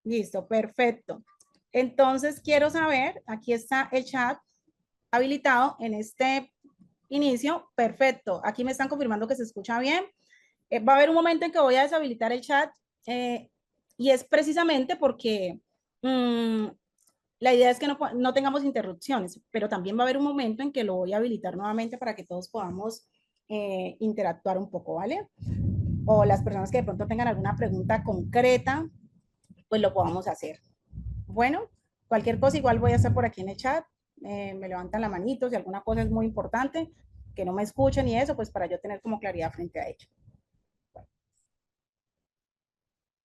Listo, perfecto. Entonces quiero saber, aquí está el chat habilitado en este inicio. Perfecto. Aquí me están confirmando que se escucha bien. Va a haber un momento en que voy a deshabilitar el chat eh, y es precisamente porque mm, la idea es que no tengamos interrupciones, pero también va a haber un momento en que lo voy a habilitar nuevamente para que todos podamos interactuar un poco, ¿vale? O las personas que de pronto tengan alguna pregunta concreta, pues lo podamos hacer. Bueno, cualquier cosa igual voy a estar por aquí en el chat, me levantan la manito si alguna cosa es muy importante, que no me escuchen y eso, pues para yo tener como claridad frente a ello.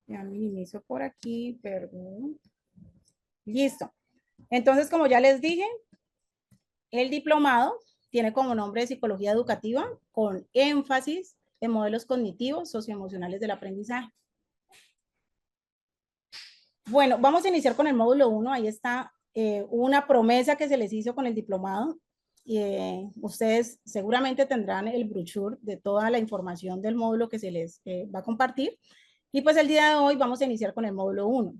Ya minimizo por aquí, perdón. Listo. Entonces, como ya les dije, el diplomado tiene como nombre de psicología educativa con énfasis en modelos cognitivos socioemocionales del aprendizaje. Bueno, vamos a iniciar con el módulo 1. Ahí está una promesa que se les hizo con el diplomado. Ustedes seguramente tendrán el brochure de toda la información del módulo que se les va a compartir. Y pues el día de hoy vamos a iniciar con el módulo 1.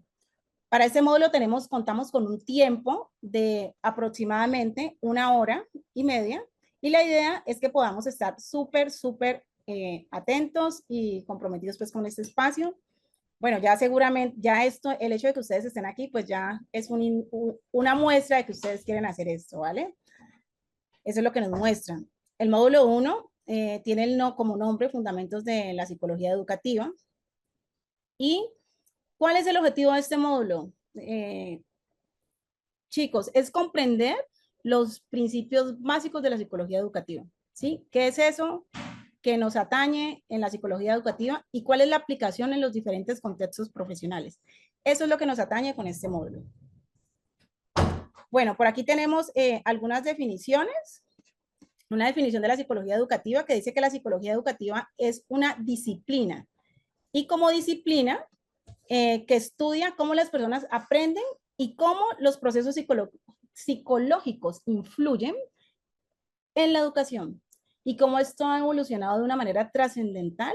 Para este módulo contamos con un tiempo de aproximadamente 1 hora y media y la idea es que podamos estar súper atentos y comprometidos pues con este espacio. Bueno, ya seguramente, ya esto, el hecho de que ustedes estén aquí, pues ya es una muestra de que ustedes quieren hacer esto, ¿vale? Eso es lo que nos muestran. El módulo 1 tiene como nombre Fundamentos de la Psicología Educativa. ¿Y cuál es el objetivo de este módulo? Chicos, es comprender los principios básicos de la psicología educativa, ¿sí? ¿Qué es eso que nos atañe en la psicología educativa y cuál es la aplicación en los diferentes contextos profesionales? Eso es lo que nos atañe con este módulo. Bueno, por aquí tenemos algunas definiciones. Una definición de la psicología educativa que dice que la psicología educativa es una disciplina y como disciplina que estudia cómo las personas aprenden y cómo los procesos psicológicos influyen en la educación y cómo esto ha evolucionado de una manera trascendental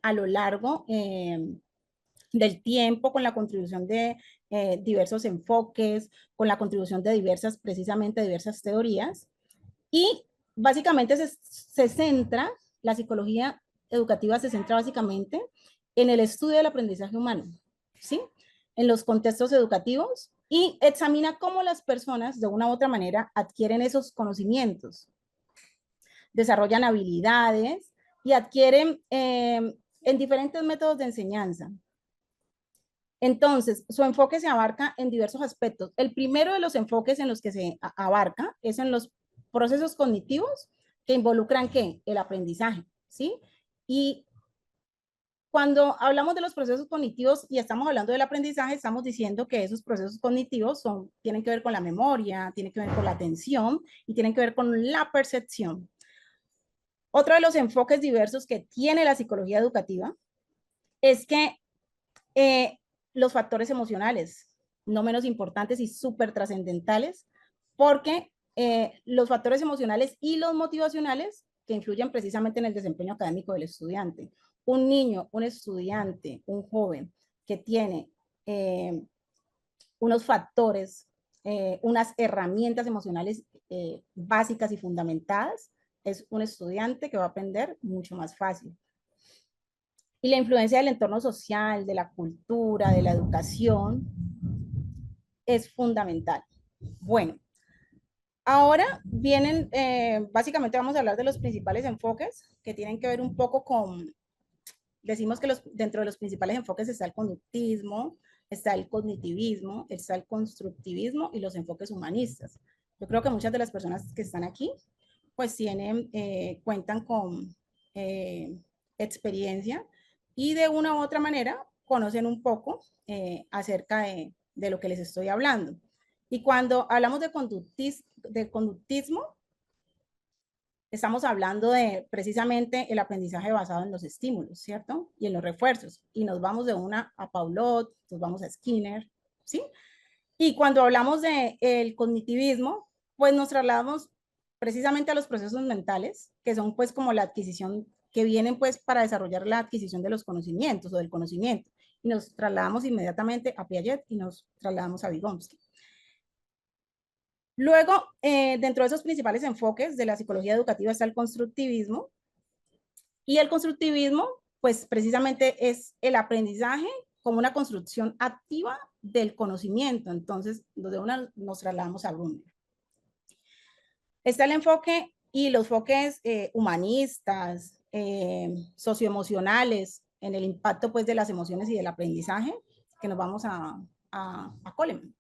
a lo largo del tiempo con la contribución de diversos enfoques, con la contribución de precisamente diversas teorías. Y básicamente se centra, la psicología educativa se centra básicamente en el estudio del aprendizaje humano, ¿sí? En los contextos educativos y examina cómo las personas de una u otra manera adquieren esos conocimientos, desarrollan habilidades y adquieren en diferentes métodos de enseñanza. Entonces, su enfoque se abarca en diversos aspectos. El primero de los enfoques en los que se abarca es en los procesos cognitivos que involucran ¿qué? El aprendizaje, ¿sí? Y cuando hablamos de los procesos cognitivos y estamos hablando del aprendizaje, estamos diciendo que esos procesos cognitivos tienen que ver con la memoria, tienen que ver con la atención y tienen que ver con la percepción. Otro de los enfoques diversos que tiene la psicología educativa es que los factores emocionales, no menos importantes y súper trascendentales, porque los factores emocionales y los motivacionales que influyen precisamente en el desempeño académico del estudiante. Un niño, un estudiante, un joven que tiene unos factores, unas herramientas emocionales básicas y fundamentadas, es un estudiante que va a aprender mucho más fácil. Y la influencia del entorno social, de la cultura, de la educación, es fundamental. Bueno, ahora vienen, básicamente vamos a hablar de los principales enfoques que tienen que ver un poco con, decimos que dentro de los principales enfoques está el conductismo, está el cognitivismo, está el constructivismo y los enfoques humanistas. Yo creo que muchas de las personas que están aquí, pues cuentan con experiencia y de una u otra manera conocen un poco acerca de lo que les estoy hablando. Y cuando hablamos de conductismo, estamos hablando de precisamente el aprendizaje basado en los estímulos, ¿cierto? Y en los refuerzos. Y nos vamos de una a Paulot, nos vamos a Skinner, ¿sí? Y cuando hablamos del cognitivismo, pues nos trasladamos precisamente a los procesos mentales, que son pues como la adquisición, que vienen pues para desarrollar la adquisición de los conocimientos o del conocimiento. y nos trasladamos inmediatamente a Piaget y nos trasladamos a Vygotsky. Luego, dentro de esos principales enfoques de la psicología educativa está el constructivismo, y el constructivismo, pues precisamente es el aprendizaje como una construcción activa del conocimiento. Entonces, donde nos trasladamos a Brunner. Está el enfoque y los enfoques humanistas, socioemocionales, en el impacto pues de las emociones y del aprendizaje, que nos vamos a Coleman.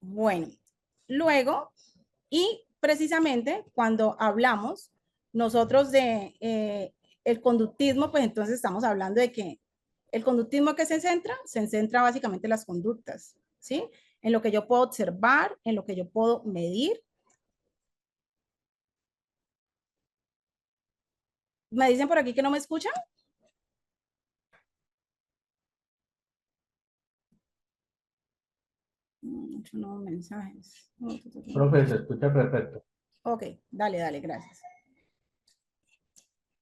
Bueno, luego, y precisamente cuando hablamos nosotros de el conductismo, pues entonces estamos hablando de que el conductismo que se centra básicamente en las conductas, ¿sí? En lo que yo puedo observar, en lo que yo puedo medir. ¿Me dicen por aquí que no me escuchan? Muchos nuevos mensajes. Profe, se escucha perfecto. Ok, dale, gracias.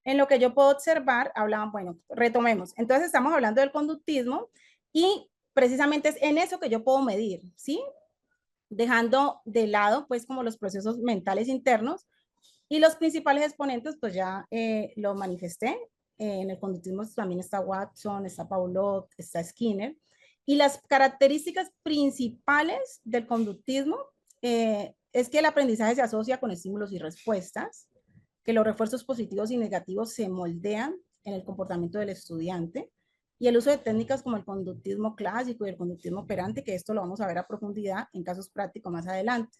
En lo que yo puedo observar, hablaban, bueno, retomemos. Entonces estamos hablando del conductismo y precisamente es en eso que yo puedo medir, ¿sí? Dejando de lado, pues, como los procesos mentales internos, y los principales exponentes, pues ya lo manifesté. En el conductismo también está Watson, está Pavlov, está Skinner. Y las características principales del conductismo es que el aprendizaje se asocia con estímulos y respuestas, que los refuerzos positivos y negativos se moldean en el comportamiento del estudiante, y el uso de técnicas como el conductismo clásico y el conductismo operante, que esto lo vamos a ver a profundidad en casos prácticos más adelante.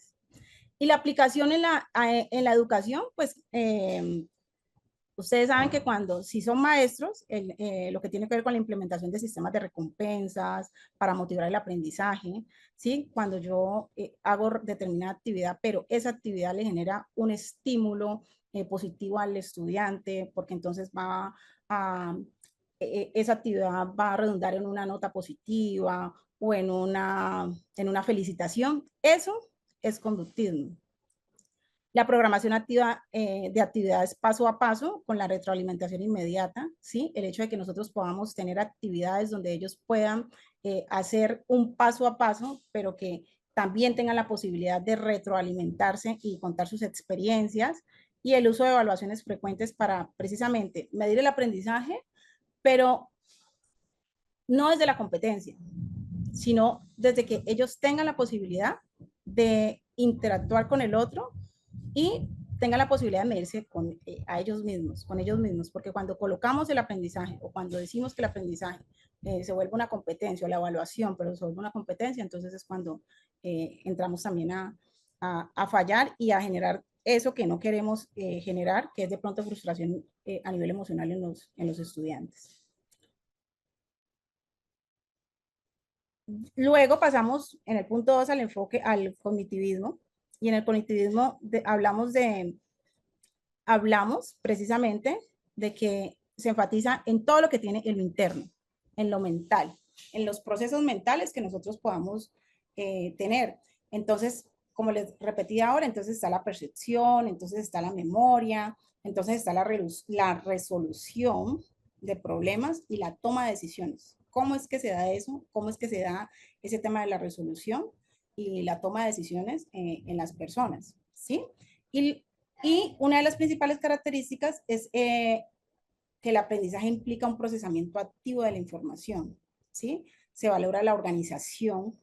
Y la aplicación en la educación, pues ustedes saben que cuando si son maestros, lo que tiene que ver con la implementación de sistemas de recompensas para motivar el aprendizaje, ¿sí? Cuando yo hago determinada actividad, pero esa actividad le genera un estímulo positivo al estudiante, porque entonces esa actividad va a redundar en una nota positiva o en una felicitación. Eso es conductismo. La programación activa de actividades paso a paso con la retroalimentación inmediata, ¿sí? El hecho de que nosotros podamos tener actividades donde ellos puedan hacer un paso a paso, pero que también tengan la posibilidad de retroalimentarse y contar sus experiencias, y el uso de evaluaciones frecuentes para precisamente medir el aprendizaje, pero no desde la competencia, sino desde que ellos tengan la posibilidad de interactuar con el otro y tengan la posibilidad de medirse a ellos mismos, porque cuando colocamos el aprendizaje o cuando decimos que el aprendizaje se vuelve una competencia, o la evaluación, pero se vuelve una competencia, entonces es cuando entramos también a fallar y a generar eso que no queremos generar, que es de pronto frustración a nivel emocional en los estudiantes. Luego pasamos en el punto 2 al enfoque al cognitivismo, y en el cognitivismo hablamos precisamente de que se enfatiza en todo lo que tiene en lo interno, en lo mental, en los procesos mentales que nosotros podamos tener. Entonces, como les repetí ahora, entonces está la percepción, entonces está la memoria, entonces está la resolución de problemas y la toma de decisiones. ¿Cómo es que se da eso? ¿Cómo es que se da ese tema de la resolución y la toma de decisiones en las personas? ¿Sí? Y una de las principales características es que el aprendizaje implica un procesamiento activo de la información, ¿sí? Se valora la organización,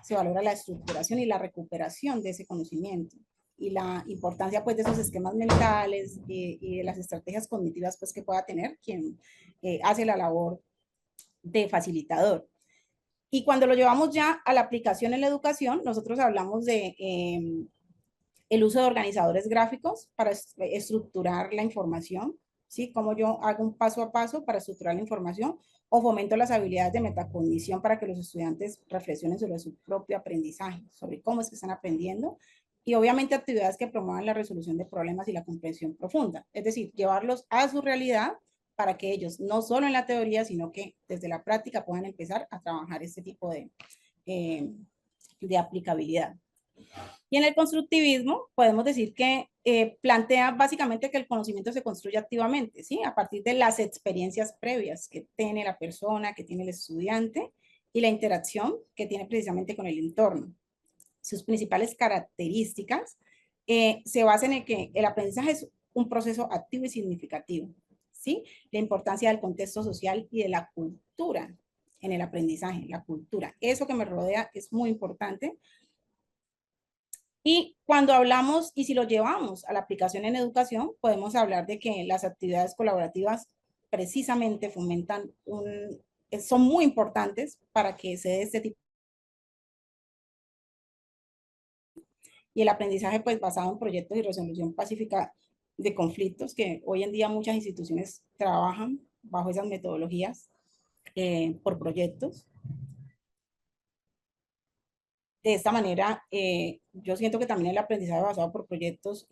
se valora la estructuración y la recuperación de ese conocimiento, y la importancia pues de esos esquemas mentales y de las estrategias cognitivas pues que pueda tener quien hace la labor de facilitador. Y cuando lo llevamos ya a la aplicación en la educación, nosotros hablamos de el uso de organizadores gráficos para estructurar la información, ¿sí? Cómo yo hago un paso a paso para estructurar la información, o fomento las habilidades de metacognición para que los estudiantes reflexionen sobre su propio aprendizaje, sobre cómo es que están aprendiendo, y obviamente actividades que promuevan la resolución de problemas y la comprensión profunda, es decir, llevarlos a su realidad para que ellos, no solo en la teoría, sino que desde la práctica puedan empezar a trabajar este tipo de aplicabilidad. Y en el constructivismo podemos decir que plantea básicamente que el conocimiento se construye activamente, ¿sí? A partir de las experiencias previas que tiene la persona, que tiene el estudiante y la interacción que tiene precisamente con el entorno. Sus principales características se basan en que el aprendizaje es un proceso activo y significativo, ¿sí? La importancia del contexto social y de la cultura en el aprendizaje, la cultura. Eso que me rodea es muy importante. Y cuando hablamos y si lo llevamos a la aplicación en educación, podemos hablar de que las actividades colaborativas precisamente fomentan son muy importantes para que se dé este tipo. Y el aprendizaje pues basado en proyectos y resolución pacífica de conflictos, que hoy en día muchas instituciones trabajan bajo esas metodologías por proyectos. De esta manera, yo siento que también el aprendizaje basado por proyectos,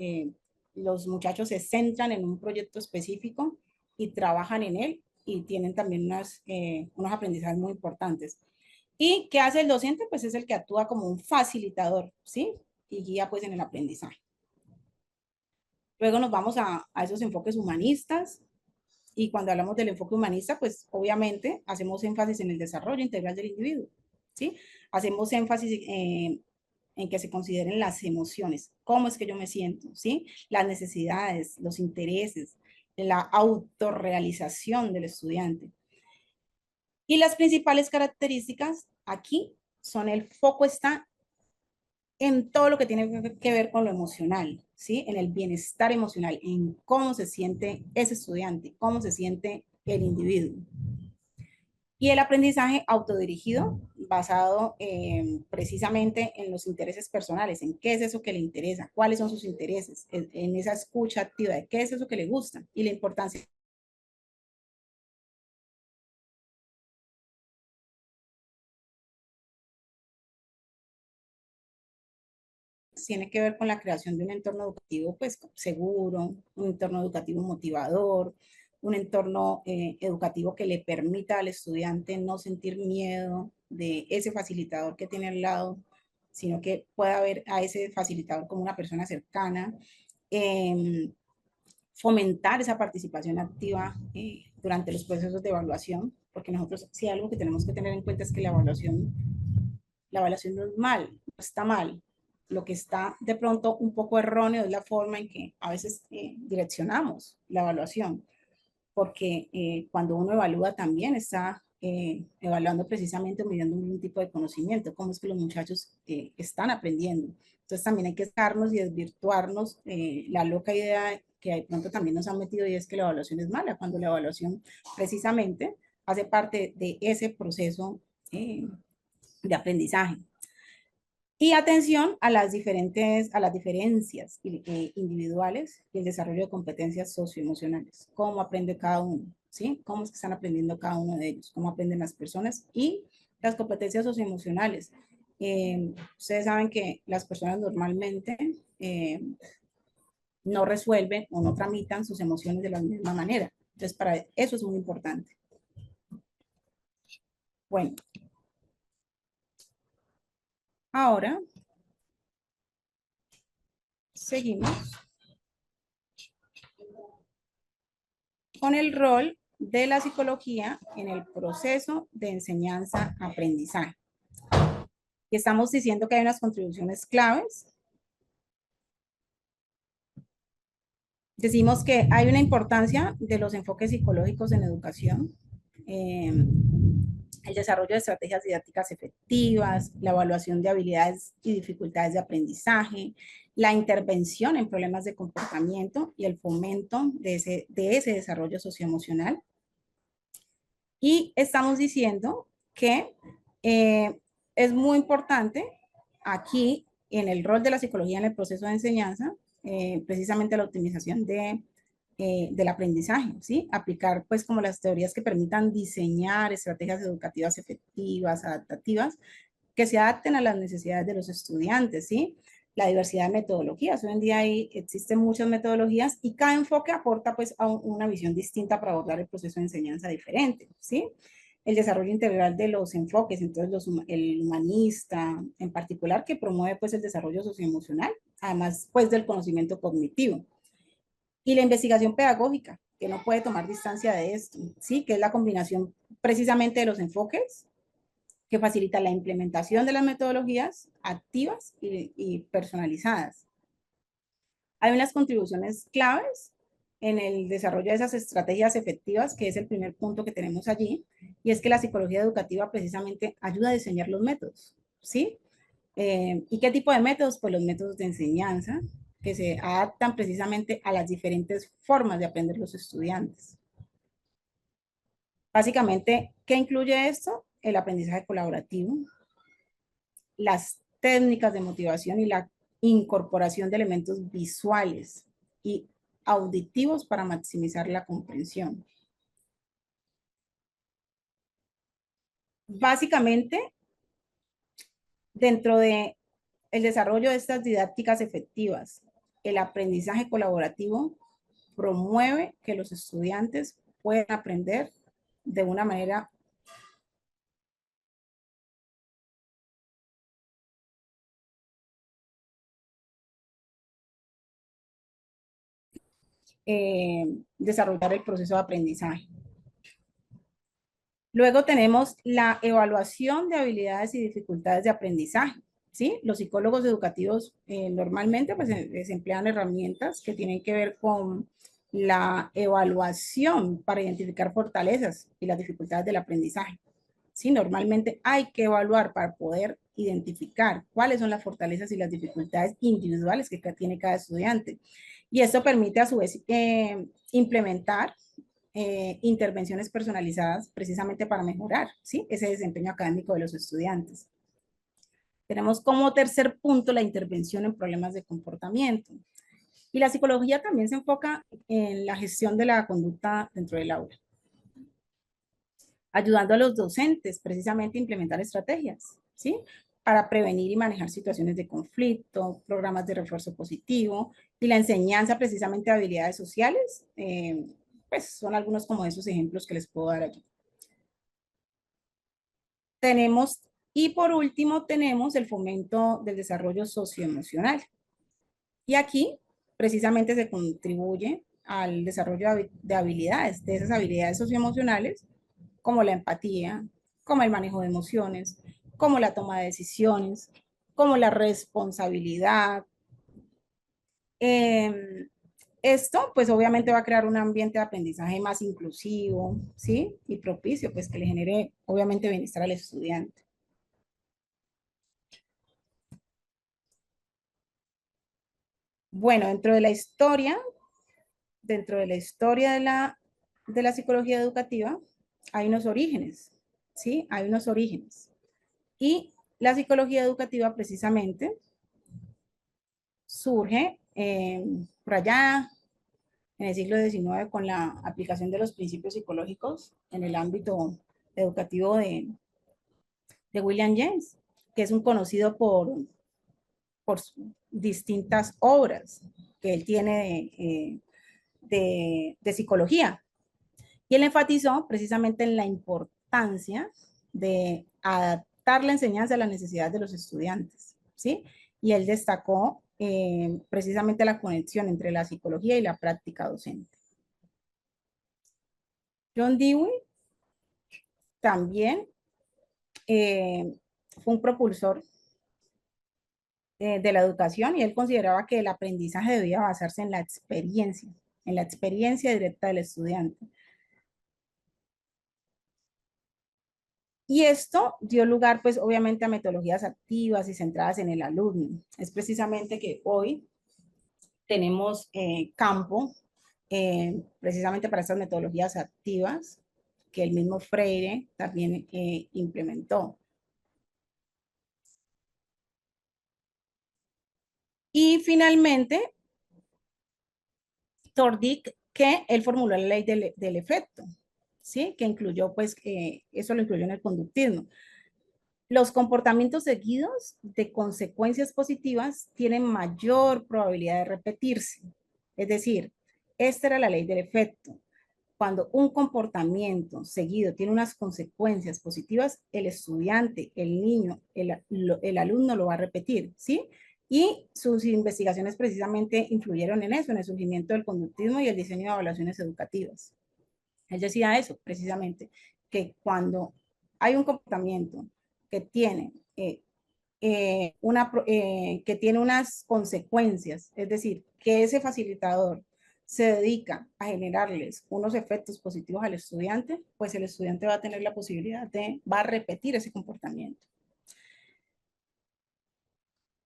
los muchachos se centran en un proyecto específico y trabajan en él y tienen también unos aprendizajes muy importantes. ¿Y qué hace el docente? Pues es el que actúa como un facilitador, ¿sí? Y guía pues en el aprendizaje. Luego nos vamos a esos enfoques humanistas, y cuando hablamos del enfoque humanista, pues obviamente hacemos énfasis en el desarrollo integral del individuo, ¿sí? Hacemos énfasis en que se consideren las emociones, cómo es que yo me siento, ¿sí? Las necesidades, los intereses, la autorrealización del estudiante. Y las principales características aquí son el foco está en todo lo que tiene que ver con lo emocional, ¿sí? En el bienestar emocional, en cómo se siente ese estudiante, cómo se siente el individuo. Y el aprendizaje autodirigido, basado precisamente en los intereses personales, en qué es eso que le interesa, cuáles son sus intereses, en esa escucha activa de qué es eso que le gusta y la importancia. Tiene que ver con la creación de un entorno educativo pues seguro, un entorno educativo motivador, un entorno educativo que le permita al estudiante no sentir miedo de ese facilitador que tiene al lado, sino que pueda ver a ese facilitador como una persona cercana, fomentar esa participación activa durante los procesos de evaluación, porque nosotros sí algo que tenemos que tener en cuenta es que la evaluación no es mal, no está mal. Lo que está de pronto un poco erróneo es la forma en que a veces direccionamos la evaluación, porque cuando uno evalúa también está evaluando precisamente midiendo un tipo de conocimiento, cómo es que los muchachos están aprendiendo. Entonces también hay que estarnos y desvirtuarnos la loca idea que de pronto también nos han metido y es que la evaluación es mala, cuando la evaluación precisamente hace parte de ese proceso de aprendizaje. Y atención a las diferencias individuales y el desarrollo de competencias socioemocionales. Cómo aprende cada uno, ¿sí? Cómo es que están aprendiendo cada uno de ellos, cómo aprenden las personas y las competencias socioemocionales. Ustedes saben que las personas normalmente no resuelven o no tramitan sus emociones de la misma manera. Entonces, para eso es muy importante. Bueno, ahora seguimos con el rol de la psicología en el proceso de enseñanza-aprendizaje. Y estamos diciendo que hay unas contribuciones claves. Decimos que hay una importancia de los enfoques psicológicos en educación, el desarrollo de estrategias didácticas efectivas, la evaluación de habilidades y dificultades de aprendizaje, la intervención en problemas de comportamiento y el fomento de ese desarrollo socioemocional. Y estamos diciendo que es muy importante aquí en el rol de la psicología en el proceso de enseñanza, precisamente la optimización del aprendizaje, ¿sí? Aplicar pues como las teorías que permitan diseñar estrategias educativas efectivas, adaptativas, que se adapten a las necesidades de los estudiantes, ¿sí? La diversidad de metodologías. Hoy en día existen muchas metodologías y cada enfoque aporta pues a una visión distinta para abordar el proceso de enseñanza diferente, ¿sí? el desarrollo integral de los enfoques, entonces el humanista en particular, que promueve pues el desarrollo socioemocional, además pues del conocimiento cognitivo. Y la investigación pedagógica, que no puede tomar distancia de esto, ¿sí? Que es la combinación precisamente de los enfoques que facilita la implementación de las metodologías activas y personalizadas. Hay unas contribuciones claves en el desarrollo de esas estrategias efectivas, que es el primer punto que tenemos allí, y es que la psicología educativa precisamente ayuda a diseñar los métodos, ¿sí? ¿Y qué tipo de métodos? Pues los métodos de enseñanza que se adaptan precisamente a las diferentes formas de aprender los estudiantes. Básicamente, ¿qué incluye esto? El aprendizaje colaborativo, las técnicas de motivación y la incorporación de elementos visuales y auditivos para maximizar la comprensión. Básicamente, dentro de el desarrollo de estas didácticas efectivas, el aprendizaje colaborativo promueve que los estudiantes puedan aprender de una manera desarrollar el proceso de aprendizaje. Luego tenemos la evaluación de habilidades y dificultades de aprendizaje. ¿Sí? Los psicólogos educativos normalmente pues, se emplean herramientas que tienen que ver con la evaluación para identificar fortalezas y las dificultades del aprendizaje. ¿Sí? Normalmente hay que evaluar para poder identificar cuáles son las fortalezas y las dificultades individuales que tiene cada estudiante. Y esto permite a su vez implementar intervenciones personalizadas precisamente para mejorar, ¿sí? Ese desempeño académico de los estudiantes. Tenemos como tercer punto la intervención en problemas de comportamiento. Y la psicología también se enfoca en la gestión de la conducta dentro del aula, ayudando a los docentes precisamente a implementar estrategias, ¿sí? Para prevenir y manejar situaciones de conflicto, programas de refuerzo positivo y la enseñanza precisamente de habilidades sociales, pues son algunos como esos ejemplos que les puedo dar aquí. Tenemos, y por último, tenemos el fomento del desarrollo socioemocional. Y aquí precisamente se contribuye al desarrollo de habilidades, de esas habilidades socioemocionales, como la empatía, como el manejo de emociones, como la toma de decisiones, como la responsabilidad. Esto, pues obviamente va a crear un ambiente de aprendizaje más inclusivo, ¿sí? Y propicio, pues que le genere, obviamente, bienestar al estudiante. Bueno, dentro de la historia de la psicología educativa, hay unos orígenes, ¿sí? Hay unos orígenes. Y la psicología educativa precisamente surge por allá en el siglo XIX con la aplicación de los principios psicológicos en el ámbito educativo de William James, que es un conocido por distintas obras que él tiene de psicología. Y él enfatizó precisamente en la importancia de adaptar la enseñanza a las necesidades de los estudiantes, ¿sí? Y él destacó precisamente la conexión entre la psicología y la práctica docente. John Dewey también fue un propulsor de la educación y él consideraba que el aprendizaje debía basarse en la experiencia directa del estudiante. Y esto dio lugar, pues, obviamente a metodologías activas y centradas en el alumno. Es precisamente que hoy tenemos campo precisamente para estas metodologías activas que el mismo Freire también implementó. Y finalmente, Tordick, que él formuló la ley del efecto, ¿sí? Que incluyó, pues, eso lo incluyó en el conductismo. Los comportamientos seguidos de consecuencias positivas tienen mayor probabilidad de repetirse. Es decir, esta era la ley del efecto. cuando un comportamiento seguido tiene unas consecuencias positivas, el estudiante, el niño, el alumno lo va a repetir, ¿sí? Y sus investigaciones precisamente influyeron en eso, en el surgimiento del conductismo y el diseño de evaluaciones educativas. Él decía eso, precisamente, que cuando hay un comportamiento que tiene, que tiene unas consecuencias, es decir, que ese facilitador se dedica a generarles unos efectos positivos al estudiante, pues el estudiante va a tener la posibilidad va a repetir ese comportamiento.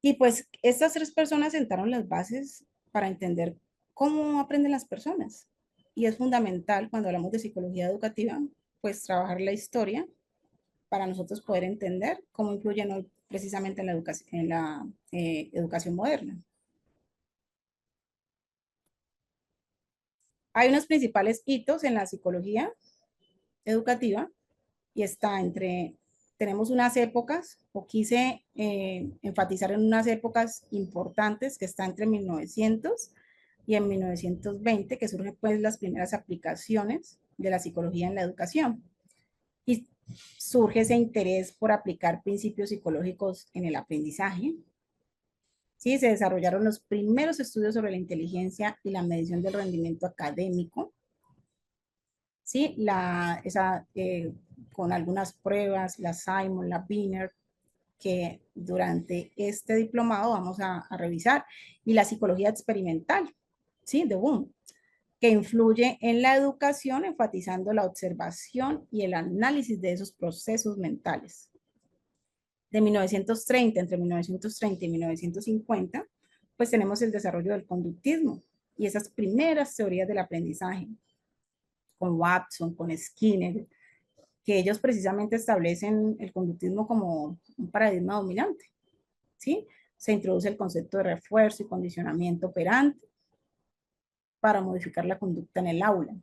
Y pues estas tres personas sentaron las bases para entender cómo aprenden las personas. Y es fundamental cuando hablamos de psicología educativa, pues trabajar la historia para nosotros poder entender cómo influyen hoy precisamente en la educación moderna. Hay unos principales hitos en la psicología educativa y está tenemos unas épocas, o quise enfatizar en unas épocas importantes que está entre 1900 y en 1920, que surgen pues las primeras aplicaciones de la psicología en la educación. Y surge ese interés por aplicar principios psicológicos en el aprendizaje. Sí, se desarrollaron los primeros estudios sobre la inteligencia y la medición del rendimiento académico. Sí, con algunas pruebas, la Simon, la Wiener, que durante este diplomado vamos a revisar, y la psicología experimental, ¿sí? De Boom, que influye en la educación, enfatizando la observación y el análisis de esos procesos mentales. De 1930, entre 1930 y 1950, pues tenemos el desarrollo del conductismo y esas primeras teorías del aprendizaje, con Watson, con Skinner, que ellos precisamente establecen el conductismo como un paradigma dominante, ¿sí? Se introduce el concepto de refuerzo y condicionamiento operante para modificar la conducta en el aula.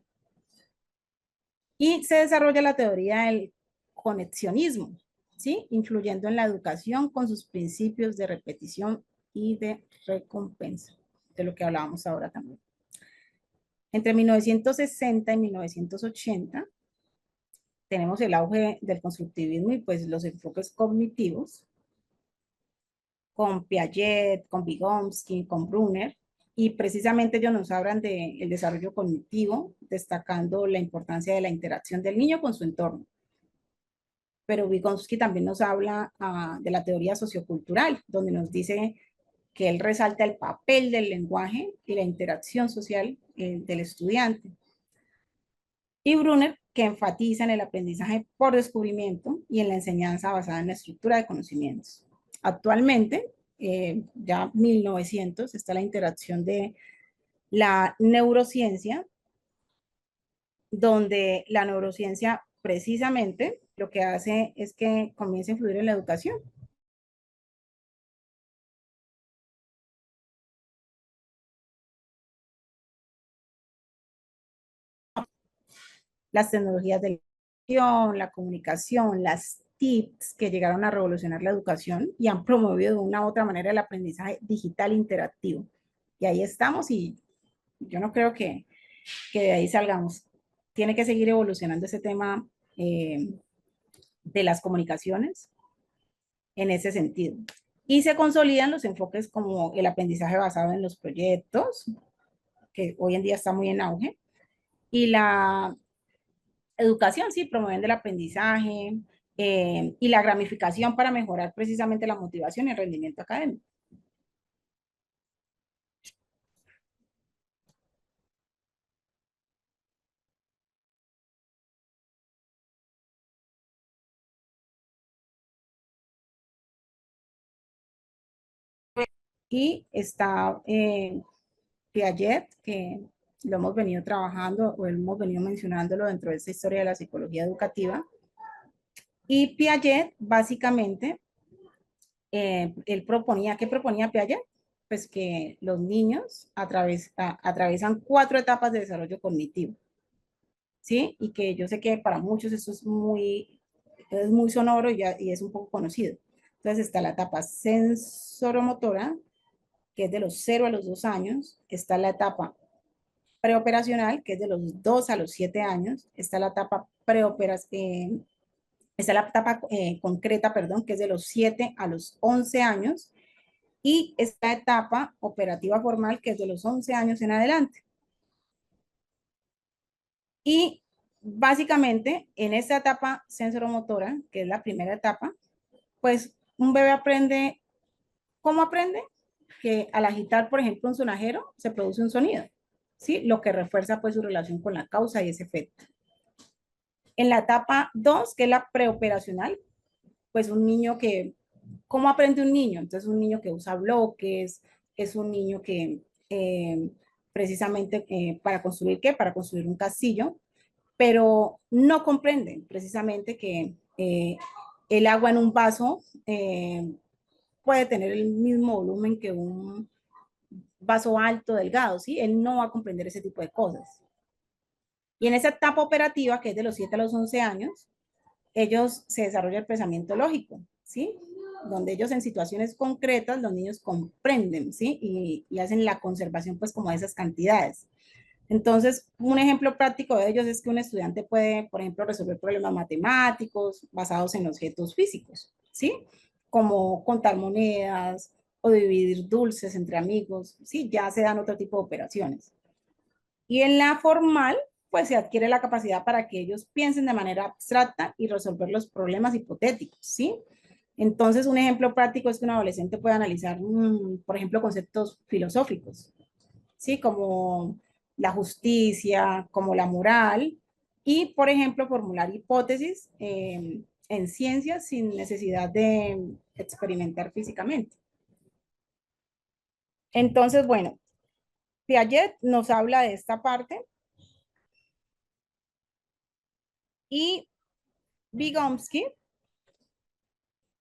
Y se desarrolla la teoría del conexionismo, ¿sí? Influyendo en la educación con sus principios de repetición y de recompensa, de lo que hablábamos ahora también. Entre 1960 y 1980 tenemos el auge del constructivismo y pues los enfoques cognitivos con Piaget, con Vygotsky, con Brunner, y precisamente ellos nos hablan del desarrollo cognitivo, destacando la importancia de la interacción del niño con su entorno. Pero Vygotsky también nos habla de la teoría sociocultural, donde nos dice que él resalta el papel del lenguaje y la interacción social del estudiante. Y Brunner, que enfatiza en el aprendizaje por descubrimiento y en la enseñanza basada en la estructura de conocimientos. Actualmente, ya 1900, está la interacción de la neurociencia, donde la neurociencia precisamente lo que hace es que comience a influir en la educación. Las tecnologías de la comunicación, las TICs que llegaron a revolucionar la educación y han promovido de una u otra manera el aprendizaje digital interactivo. Y ahí estamos y yo no creo que de ahí salgamos. Tiene que seguir evolucionando ese tema de las comunicaciones en ese sentido. Y se consolidan los enfoques como el aprendizaje basado en los proyectos, que hoy en día está muy en auge, y la educación, sí, promoviendo el aprendizaje y la gamificación para mejorar precisamente la motivación y el rendimiento académico. Y está Piaget, que lo hemos venido trabajando o hemos venido mencionándolo dentro de esta historia de la psicología educativa. Y Piaget, básicamente, él proponía, ¿qué proponía Piaget? Pues que los niños atraviesan 4 etapas de desarrollo cognitivo, ¿sí? Y que yo sé que para muchos eso es muy sonoro y es un poco conocido. Entonces está la etapa sensoromotora, que es de los 0 a los 2 años, está la etapa preoperacional, que es de los 2 a los 7 años. Está la etapa preoperacional, está la etapa concreta, perdón, que es de los 7 a los 11 años. Y esta etapa operativa formal, que es de los 11 años en adelante. Y básicamente, en esta etapa sensoromotora, que es la primera etapa, pues un bebé aprende, ¿cómo aprende? Que al agitar, por ejemplo, un sonajero, se produce un sonido, ¿sí? Lo que refuerza pues su relación con la causa y ese efecto. En la etapa 2, que es la preoperacional, pues un niño que, ¿cómo aprende un niño? Entonces un niño que usa bloques, es un niño que precisamente para construir, ¿qué? Para construir un castillo, pero no comprende precisamente que el agua en un vaso puede tener el mismo volumen que un vaso alto, delgado, ¿sí? Él no va a comprender ese tipo de cosas. Y en esa etapa operativa, que es de los 7 a los 11 años, ellos se desarrolla el pensamiento lógico, ¿sí? Donde ellos en situaciones concretas, los niños comprenden, ¿sí? Y hacen la conservación, pues, como de esas cantidades. Entonces, un ejemplo práctico de ellos es que un estudiante puede, por ejemplo, resolver problemas matemáticos basados en objetos físicos, ¿sí? Como contar monedas o dividir dulces entre amigos, ¿sí? Ya se dan otro tipo de operaciones. Y en la formal, pues se adquiere la capacidad para que ellos piensen de manera abstracta y resolver los problemas hipotéticos, ¿sí? Entonces, un ejemplo práctico es que un adolescente puede analizar, por ejemplo, conceptos filosóficos, ¿sí? Como la justicia, como la moral, y, por ejemplo, formular hipótesis en ciencias sin necesidad de experimentar físicamente. Entonces, bueno, Piaget nos habla de esta parte y Vygotsky,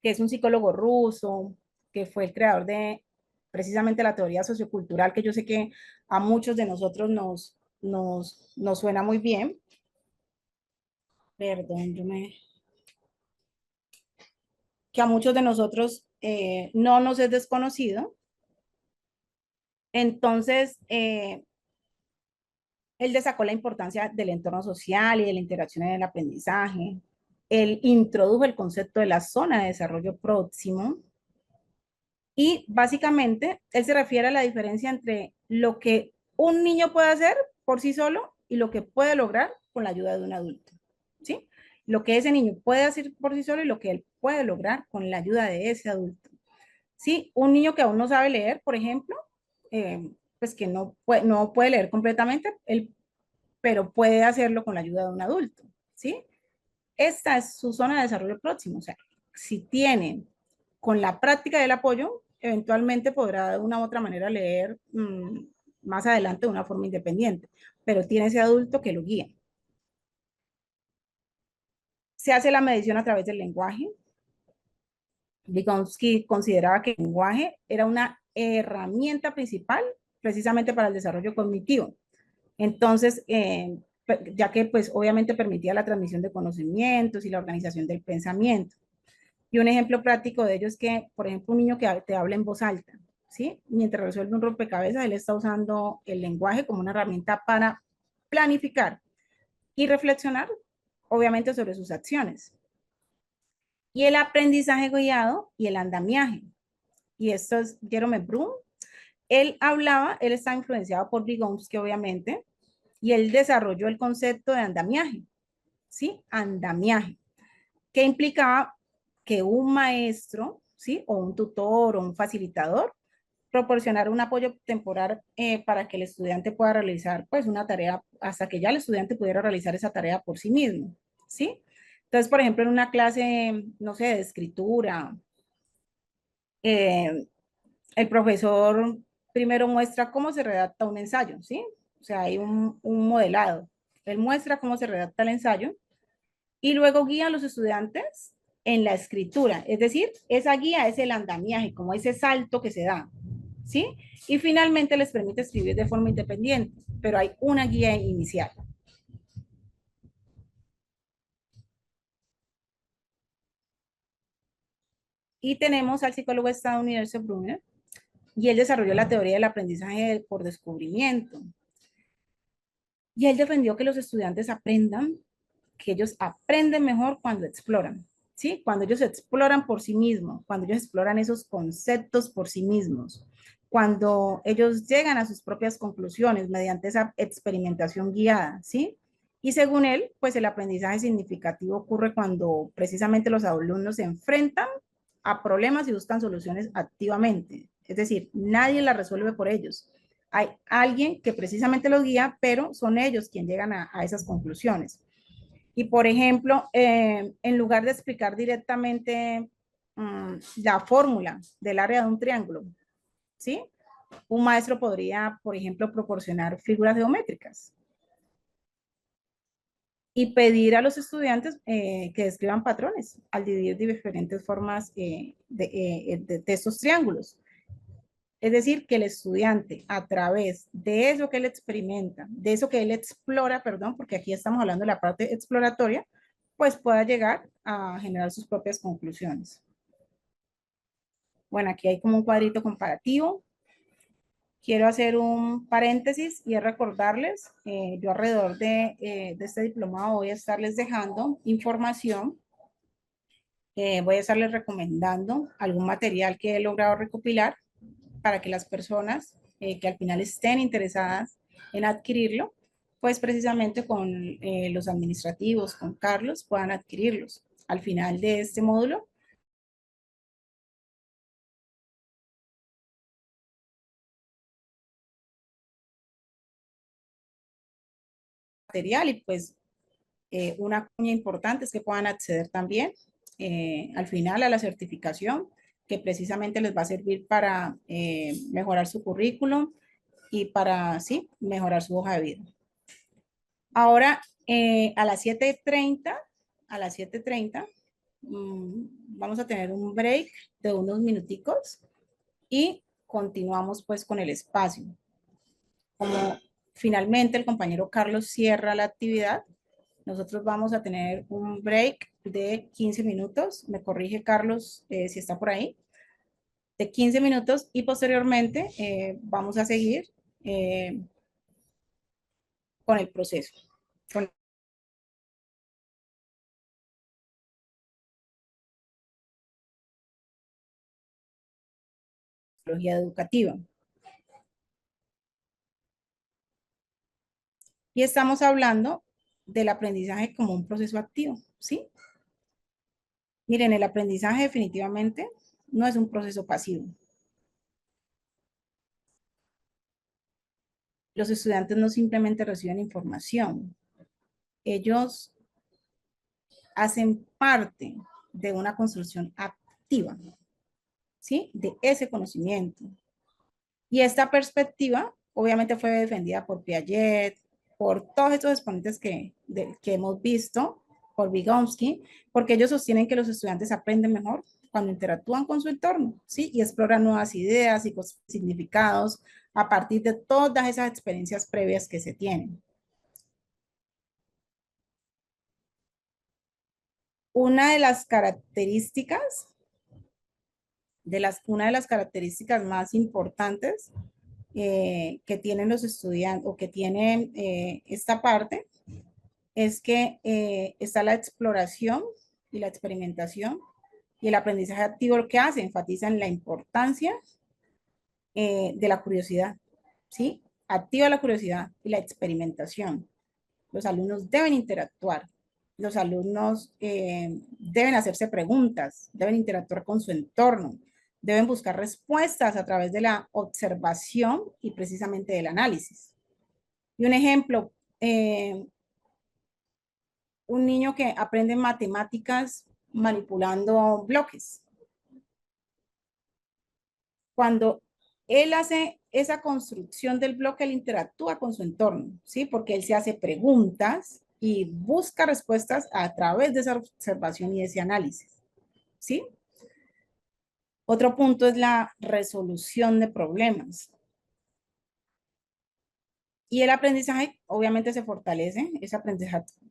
que es un psicólogo ruso, que fue el creador de precisamente la teoría sociocultural, que yo sé que a muchos de nosotros nos suena muy bien. Perdón, que a muchos de nosotros no nos es desconocido. Entonces, él destacó la importancia del entorno social y de la interacción en el aprendizaje. Él introdujo el concepto de la zona de desarrollo próximo y básicamente él se refiere a la diferencia entre lo que un niño puede hacer por sí solo y lo que puede lograr con la ayuda de un adulto, ¿sí? Lo que ese niño puede hacer por sí solo y lo que él puede lograr con la ayuda de ese adulto. Sí, un niño que aún no sabe leer, por ejemplo, pues que no puede leer completamente, él, pero puede hacerlo con la ayuda de un adulto, ¿sí? Esta es su zona de desarrollo próximo, o sea, si tiene con la práctica del apoyo, eventualmente podrá de una u otra manera leer más adelante de una forma independiente, pero tiene ese adulto que lo guía. Se hace la medición a través del lenguaje. Vygotsky consideraba que el lenguaje era una herramienta principal precisamente para el desarrollo cognitivo. Entonces, ya que pues obviamente permitía la transmisión de conocimientos y la organización del pensamiento. Y un ejemplo práctico de ello es que, por ejemplo, un niño que te habla en voz alta, ¿sí? Mientras resuelve un rompecabezas, él está usando el lenguaje como una herramienta para planificar y reflexionar, obviamente, sobre sus acciones. Y el aprendizaje guiado y el andamiaje. Y esto es Jerome Bloom. Él está influenciado por Vygotsky, obviamente, y él desarrolló el concepto de andamiaje, ¿sí? Andamiaje, que implicaba que un maestro, ¿sí? O un tutor o un facilitador proporcionar un apoyo temporal para que el estudiante pueda realizar pues una tarea hasta que ya el estudiante pudiera realizar esa tarea por sí mismo, ¿sí? Entonces, por ejemplo, en una clase, no sé, de escritura, eh, el profesor primero muestra cómo se redacta un ensayo, ¿sí? O sea, hay un modelado. Él muestra cómo se redacta el ensayo y luego guía a los estudiantes en la escritura. Es decir, esa guía es el andamiaje, como ese salto que se da, ¿sí? Y finalmente les permite escribir de forma independiente, pero hay una guía inicial. Y tenemos al psicólogo estadounidense Brunner, y él desarrolló la teoría del aprendizaje por descubrimiento. Y él defendió que los estudiantes aprendan, que ellos aprenden mejor cuando exploran, ¿sí? Cuando ellos exploran por sí mismos, cuando ellos exploran esos conceptos por sí mismos, cuando ellos llegan a sus propias conclusiones mediante esa experimentación guiada, ¿sí? Y según él, pues el aprendizaje significativo ocurre cuando precisamente los alumnos se enfrentan a problemas y buscan soluciones activamente. Es decir, nadie las resuelve por ellos. Hay alguien que precisamente los guía, pero son ellos quienes llegan a esas conclusiones. Y por ejemplo, en lugar de explicar directamente la fórmula del área de un triángulo, ¿sí? Un maestro podría, por ejemplo, proporcionar figuras geométricas y pedir a los estudiantes que describan patrones al dividir diferentes formas de estos triángulos. Es decir, que el estudiante a través de eso que él experimenta, de eso que él explora, perdón, porque aquí estamos hablando de la parte exploratoria, pues pueda llegar a generar sus propias conclusiones. Bueno, aquí hay como un cuadrito comparativo. Quiero hacer un paréntesis y es recordarles, yo alrededor de este diplomado voy a estarles dejando información, voy a estarles recomendando algún material que he logrado recopilar para que las personas que al final estén interesadas en adquirirlo, pues precisamente con los administrativos, con Carlos, puedan adquirirlos. Al final de este módulo, material y pues una cuña importante es que puedan acceder también al final a la certificación que precisamente les va a servir para mejorar su currículum y para, sí, mejorar su hoja de vida. Ahora, a las 7:30, a las 7:30, vamos a tener un break de unos minuticos y continuamos pues con el espacio. Como finalmente el compañero Carlos cierra la actividad, nosotros vamos a tener un break de 15 minutos. Me corrige Carlos si está por ahí. De 15 minutos y posteriormente vamos a seguir con el proceso, con la tecnología educativa. Y estamos hablando del aprendizaje como un proceso activo, ¿sí? Miren, el aprendizaje definitivamente no es un proceso pasivo. Los estudiantes no simplemente reciben información, ellos hacen parte de una construcción activa, ¿sí? De ese conocimiento. Y esta perspectiva obviamente fue defendida por Piaget, por todos estos exponentes que hemos visto, por Vygotsky, porque ellos sostienen que los estudiantes aprenden mejor cuando interactúan con su entorno, ¿sí? Y exploran nuevas ideas y significados a partir de todas esas experiencias previas que se tienen. Una de las características, una de las características más importantes que tienen los estudiantes o que tienen esta parte es que está la exploración y la experimentación y el aprendizaje activo lo que hace, enfatiza en la importancia de la curiosidad, ¿sí? Activa la curiosidad y la experimentación. Los alumnos deben interactuar, los alumnos deben hacerse preguntas, deben interactuar con su entorno, deben buscar respuestas a través de la observación y precisamente del análisis. Y un ejemplo, un niño que aprende matemáticas manipulando bloques. Cuando él hace esa construcción del bloque, él interactúa con su entorno, ¿sí? Porque él se hace preguntas y busca respuestas a través de esa observación y ese análisis, ¿sí? Otro punto es la resolución de problemas. Y el aprendizaje obviamente se fortalece, ese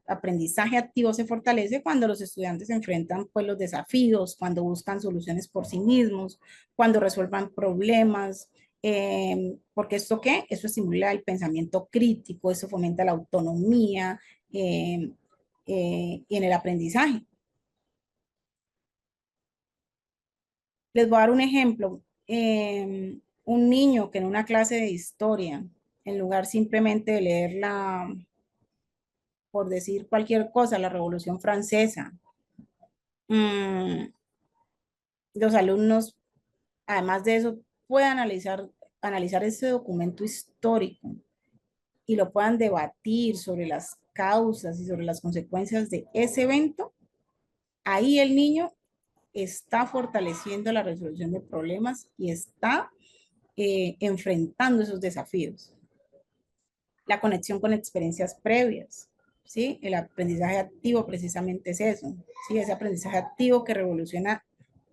aprendizaje activo se fortalece cuando los estudiantes se enfrentan pues los desafíos, cuando buscan soluciones por sí mismos, cuando resuelvan problemas Porque esto qué? Eso estimula el pensamiento crítico, eso fomenta la autonomía eh, y en el aprendizaje. Les voy a dar un ejemplo. Un niño que en una clase de historia, en lugar simplemente de leerla, por decir cualquier cosa, la Revolución Francesa, mm, los alumnos, además de eso, puedan analizar ese documento histórico y lo puedan debatir sobre las causas y sobre las consecuencias de ese evento, ahí el niño está fortaleciendo la resolución de problemas y está enfrentando esos desafíos. La conexión con experiencias previas, ¿sí? El aprendizaje activo precisamente es eso, ¿sí? Ese aprendizaje activo que revoluciona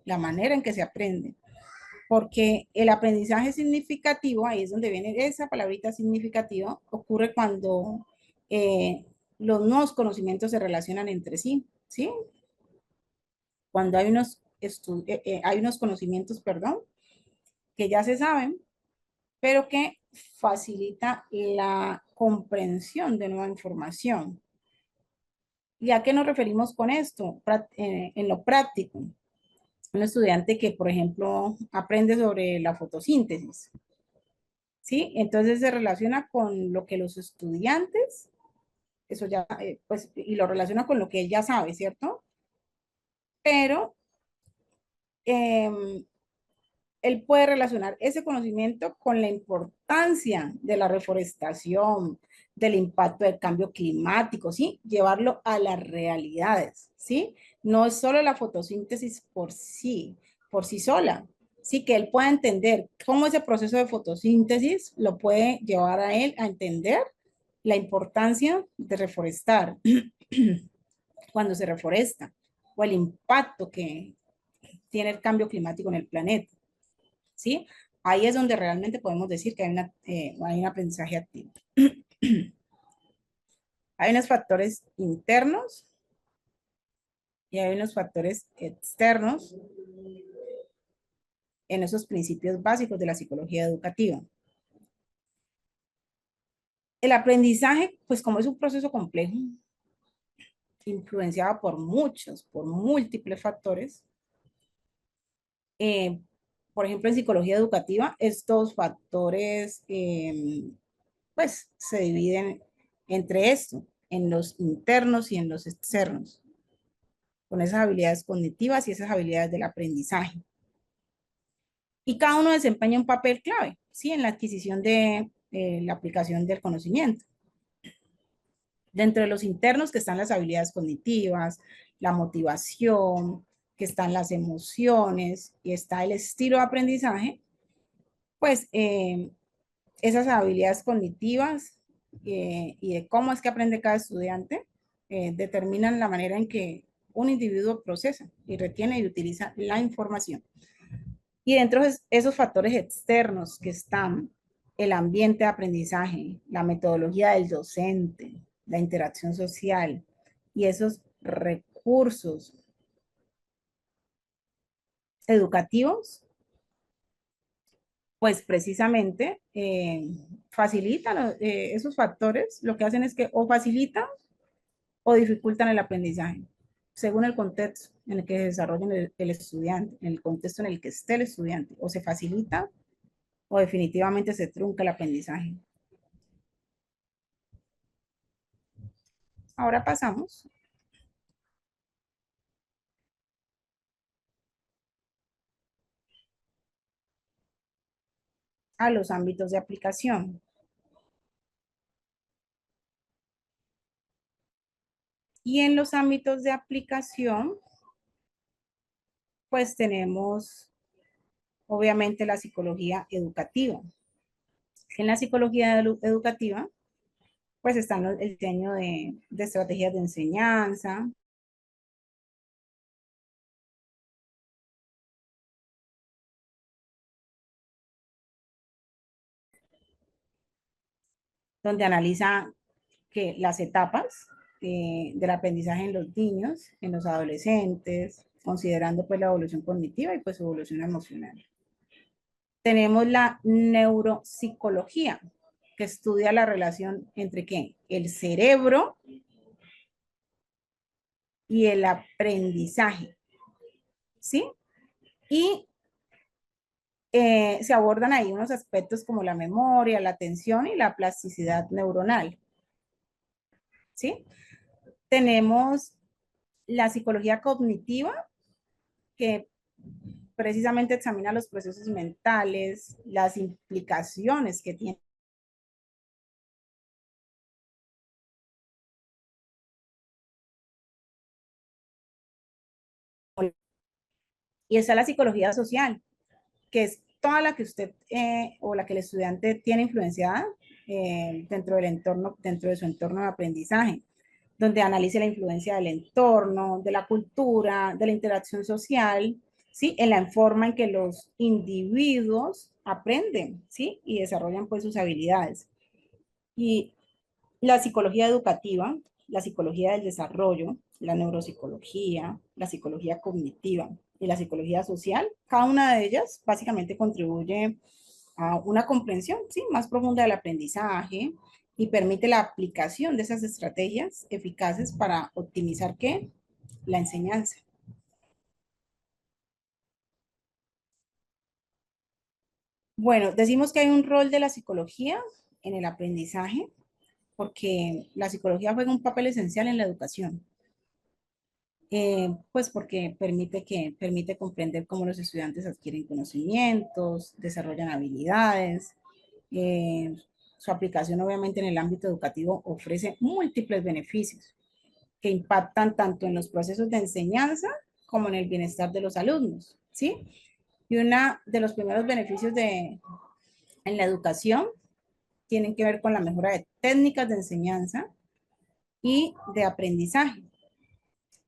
la manera en que se aprende. Porque el aprendizaje significativo, ahí es donde viene esa palabrita significativo, ocurre cuando los nuevos conocimientos se relacionan entre sí, ¿sí? Cuando hay unos conocimientos, perdón, que ya se saben, pero que facilita la comprensión de nueva información. ¿Y a qué nos referimos con esto? En lo práctico. Un estudiante que, por ejemplo, aprende sobre la fotosíntesis, ¿sí? Entonces se relaciona con lo que los estudiantes, eso ya, pues, y lo relaciona con lo que él ya sabe, ¿cierto? Pero eh, él puede relacionar ese conocimiento con la importancia de la reforestación, del impacto del cambio climático, ¿sí? Llevarlo a las realidades, ¿sí? No es solo la fotosíntesis por sí sola, sí, que él pueda entender cómo ese proceso de fotosíntesis lo puede llevar a él a entender la importancia de reforestar cuando se reforesta o el impacto que tiene el cambio climático en el planeta. ¿Sí? Ahí es donde realmente podemos decir que hay un aprendizaje activo. Hay unos factores internos y hay unos factores externos en esos principios básicos de la psicología educativa. El aprendizaje, pues como es un proceso complejo, influenciado por múltiples factores, eh, por ejemplo, en psicología educativa, estos factores pues se dividen entre esto, en los internos y en los externos, con esas habilidades cognitivas y esas habilidades del aprendizaje. Y cada uno desempeña un papel clave, ¿sí? En la adquisición de la aplicación del conocimiento. Dentro de los internos que están las habilidades cognitivas, la motivación, que están las emociones y está el estilo de aprendizaje, pues esas habilidades cognitivas y de cómo es que aprende cada estudiante determinan la manera en que un individuo procesa y retiene y utiliza la información. Y dentro de esos factores externos que están el ambiente de aprendizaje, la metodología del docente, la interacción social y esos recursos educativos, pues precisamente facilitan esos factores, lo que hacen es que o facilitan o dificultan el aprendizaje, según el contexto en el que se desarrolla el estudiante, en el contexto en el que esté el estudiante, o se facilita o definitivamente se trunca el aprendizaje. Ahora pasamos a los ámbitos de aplicación. Y en los ámbitos de aplicación, pues tenemos obviamente la psicología educativa. En la psicología educativa, pues están el diseño de estrategias de enseñanza, donde analiza que las etapas del aprendizaje en los niños, en los adolescentes, considerando pues la evolución cognitiva y pues su evolución emocional. Tenemos la neuropsicología, que estudia la relación entre ¿qué? El cerebro y el aprendizaje, ¿sí? Y se abordan ahí unos aspectos como la memoria, la atención y la plasticidad neuronal, ¿sí? Tenemos la psicología cognitiva, que precisamente examina los procesos mentales, las implicaciones que tiene. Y está la psicología social, que es toda la que usted o la que el estudiante tiene influenciada dentro del entorno, dentro de su entorno de aprendizaje, donde analice la influencia del entorno, de la cultura, de la interacción social, ¿sí? En la forma en que los individuos aprenden, ¿sí? Y desarrollan pues sus habilidades. Y la psicología educativa, la psicología del desarrollo, la neuropsicología, la psicología cognitiva y la psicología social, cada una de ellas básicamente contribuye a una comprensión, ¿sí? Más profunda del aprendizaje y permite la aplicación de esas estrategias eficaces para optimizar ¿qué? La enseñanza. Bueno, decimos que hay un rol de la psicología en el aprendizaje porque la psicología juega un papel esencial en la educación. Pues porque permite comprender cómo los estudiantes adquieren conocimientos, desarrollan habilidades. eh, Su aplicación obviamente en el ámbito educativo ofrece múltiples beneficios que impactan tanto en los procesos de enseñanza como en el bienestar de los alumnos, ¿sí? Y uno de los primeros beneficios en la educación tienen que ver con la mejora de técnicas de enseñanza y de aprendizaje.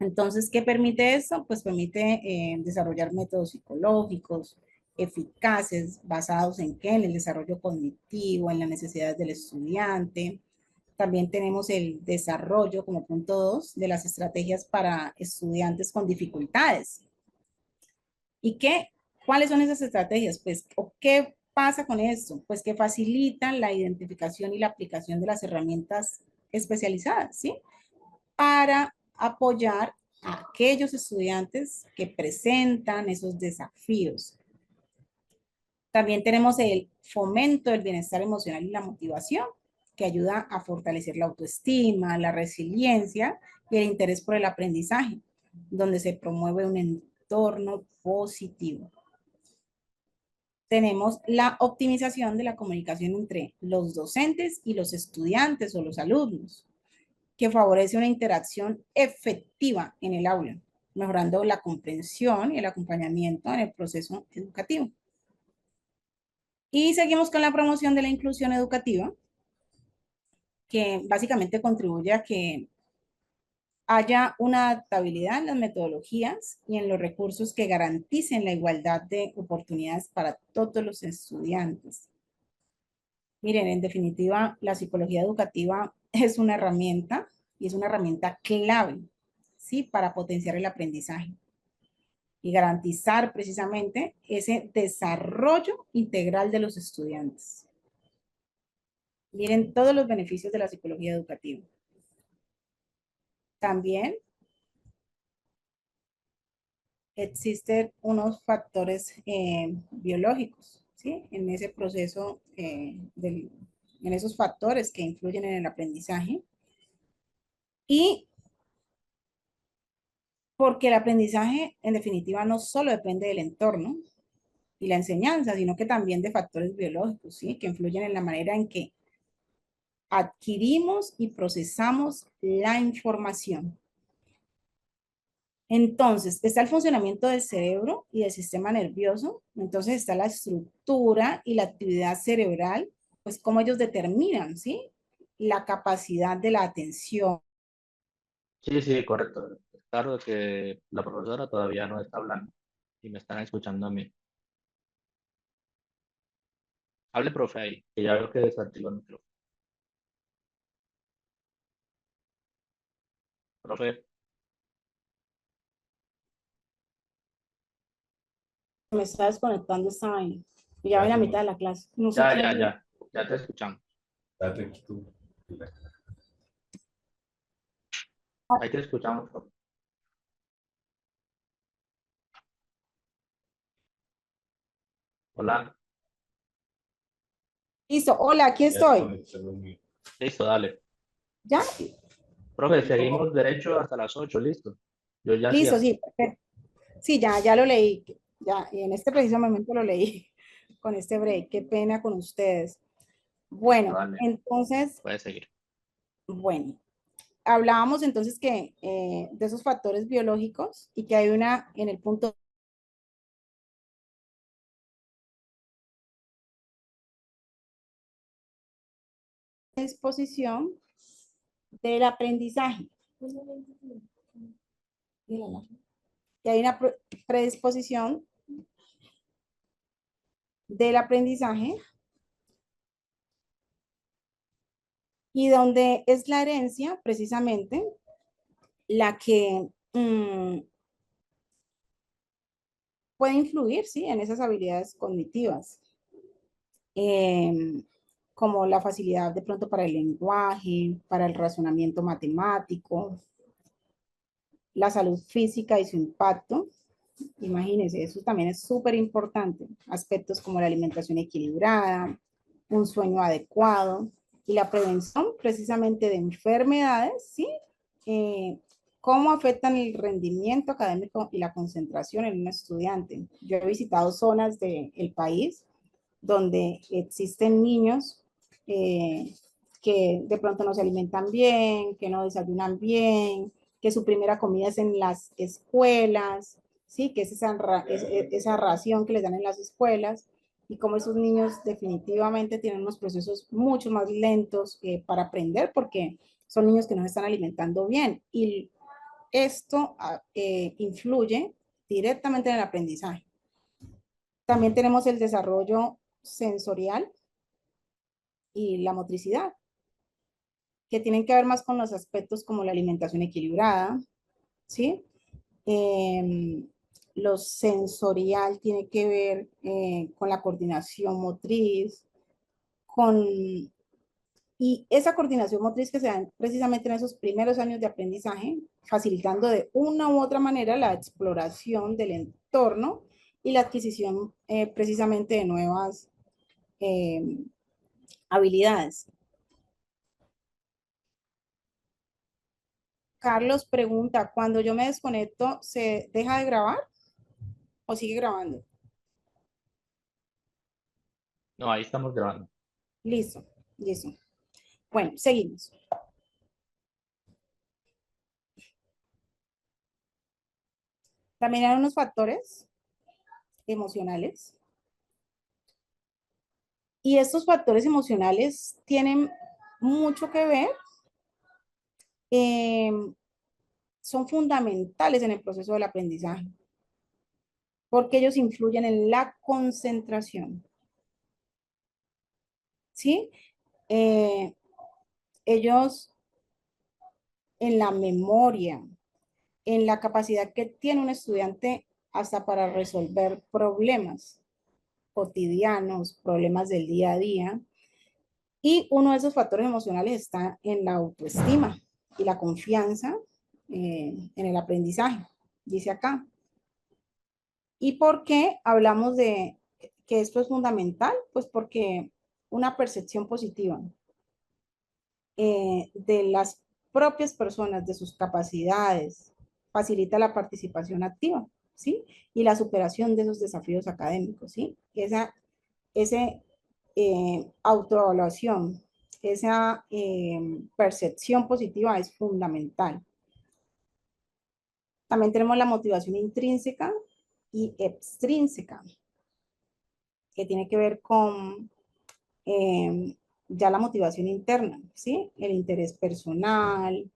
Entonces, ¿qué permite eso? Pues permite desarrollar métodos psicológicos eficaces, basados en qué? En el desarrollo cognitivo, en las necesidades del estudiante. También tenemos el desarrollo como punto 2 de las estrategias para estudiantes con dificultades. ¿Y qué? ¿Cuáles son esas estrategias? Pues, ¿o qué pasa con esto? Pues que facilitan la identificación y la aplicación de las herramientas especializadas, ¿sí? Para apoyar a aquellos estudiantes que presentan esos desafíos. También tenemos el fomento del bienestar emocional y la motivación, que ayuda a fortalecer la autoestima, la resiliencia y el interés por el aprendizaje, donde se promueve un entorno positivo. Tenemos la optimización de la comunicación entre los docentes y los estudiantes o los alumnos, que favorece una interacción efectiva en el aula, mejorando la comprensión y el acompañamiento en el proceso educativo. Y seguimos con la promoción de la inclusión educativa, que básicamente contribuye a que haya una adaptabilidad en las metodologías y en los recursos que garanticen la igualdad de oportunidades para todos los estudiantes. Miren, en definitiva, la psicología educativa es una herramienta y es una herramienta clave, ¿sí? Para potenciar el aprendizaje y garantizar precisamente ese desarrollo integral de los estudiantes. Miren todos los beneficios de la psicología educativa. También existen unos factores biológicos, ¿sí? En ese proceso, en esos factores que influyen en el aprendizaje. Y porque el aprendizaje, en definitiva, no solo depende del entorno y la enseñanza, sino que también de factores biológicos, ¿sí? Que influyen en la manera en que adquirimos y procesamos la información. Entonces, está el funcionamiento del cerebro y del sistema nervioso. Entonces, está la estructura y la actividad cerebral, pues cómo ellos determinan, ¿sí? La capacidad de la atención. Sí, sí, correcto. Claro que la profesora todavía no está hablando y me están escuchando a mí. Hable, profe, ahí, que ya veo que desactivó el micrófono. Profe, Me está desconectando esta vaina. Y ya voy a la mitad de la clase. No sé Ya, qué ya, hago. ya. Ya te escuchamos. Date tú. Ahí te escuchamos. Hola. Listo, hola, aquí Ya te estoy. conecté lo mío. Listo, dale. ¿Ya? Profe, seguimos derecho hasta las 8, listo. Yo ya Listo, cierro. sí, perfecto. Sí, ya lo leí. Ya, y en este preciso momento lo leí con este break. Qué pena con ustedes. Listo, Bueno, dale. entonces, Puedes seguir. bueno, hablábamos entonces que de esos factores biológicos y que hay una en el punto de disposición del aprendizaje. Que hay una predisposición del aprendizaje y donde es la herencia precisamente la que puede influir, ¿sí? En esas habilidades cognitivas, eh, como la facilidad de pronto para el lenguaje, para el razonamiento matemático, la salud física y su impacto. Imagínense, eso también es súper importante. Aspectos como la alimentación equilibrada, un sueño adecuado y la prevención precisamente de enfermedades, ¿sí? Eh, ¿Cómo afectan el rendimiento académico y la concentración en un estudiante? Yo he visitado zonas del país donde existen niños que de pronto no se alimentan bien, que no desayunan bien, que su primera comida es en las escuelas, ¿sí? Que es esa ración que les dan en las escuelas y como esos niños definitivamente tienen unos procesos mucho más lentos para aprender porque son niños que no se están alimentando bien y esto influye directamente en el aprendizaje. También tenemos el desarrollo sensorial y la motricidad, que tienen que ver más con los aspectos como la alimentación equilibrada, ¿sí? Eh, lo sensorial tiene que ver con la coordinación motriz, con... Y esa coordinación motriz que se da precisamente en esos primeros años de aprendizaje, facilitando de una u otra manera la exploración del entorno y la adquisición precisamente de nuevas eh, habilidades. Carlos pregunta, cuando yo me desconecto, ¿se deja de grabar o sigue grabando? No, ahí estamos grabando. Listo, listo. Bueno, seguimos. También hay unos factores emocionales y estos factores emocionales tienen mucho que ver, eh, son fundamentales en el proceso del aprendizaje porque ellos influyen en la concentración, ¿sí? Eh, ellos en la memoria, en la capacidad que tiene un estudiante hasta para resolver problemas cotidianos, problemas del día a día. Y uno de esos factores emocionales está en la autoestima y la confianza en el aprendizaje, dice acá. ¿Y por qué hablamos de que esto es fundamental? Pues porque una percepción positiva de las propias personas, de sus capacidades, facilita la participación activa, ¿sí? Y la superación de esos desafíos académicos, ¿sí? Ese autoevaluación, esa percepción positiva es fundamental. También tenemos la motivación intrínseca y extrínseca, que tiene que ver con ya la motivación interna, ¿sí? El interés personal,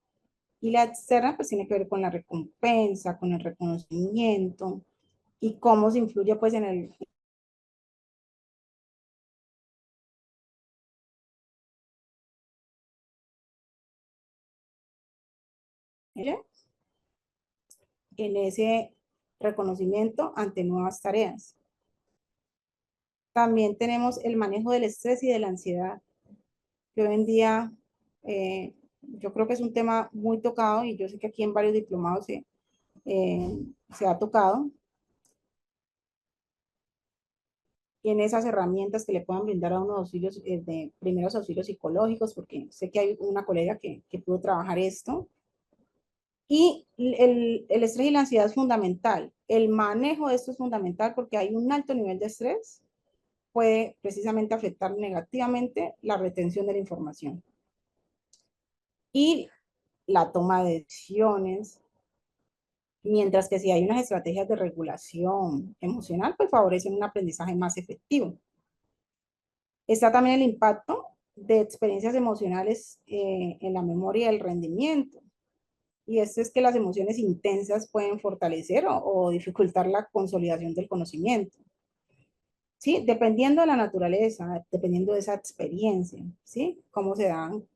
y la externa pues tiene que ver con la recompensa, con el reconocimiento y cómo se influye pues en ese reconocimiento ante nuevas tareas. También tenemos el manejo del estrés y de la ansiedad, que hoy en día yo creo que es un tema muy tocado y yo sé que aquí en varios diplomados se ha tocado. Tiene esas herramientas que le puedan brindar a uno auxilios, de primeros auxilios psicológicos, porque sé que hay una colega que pudo trabajar esto. Y el estrés y la ansiedad es fundamental. El manejo de esto es fundamental porque hay un alto nivel de estrés, puede precisamente afectar negativamente la retención de la información. Y la toma de decisiones, mientras que si hay unas estrategias de regulación emocional, pues favorecen un aprendizaje más efectivo. Está también el impacto de experiencias emocionales en la memoria y el rendimiento. Y esto es que las emociones intensas pueden fortalecer o dificultar la consolidación del conocimiento. ¿Sí? Dependiendo de la naturaleza, dependiendo de esa experiencia, ¿sí? Cómo se dan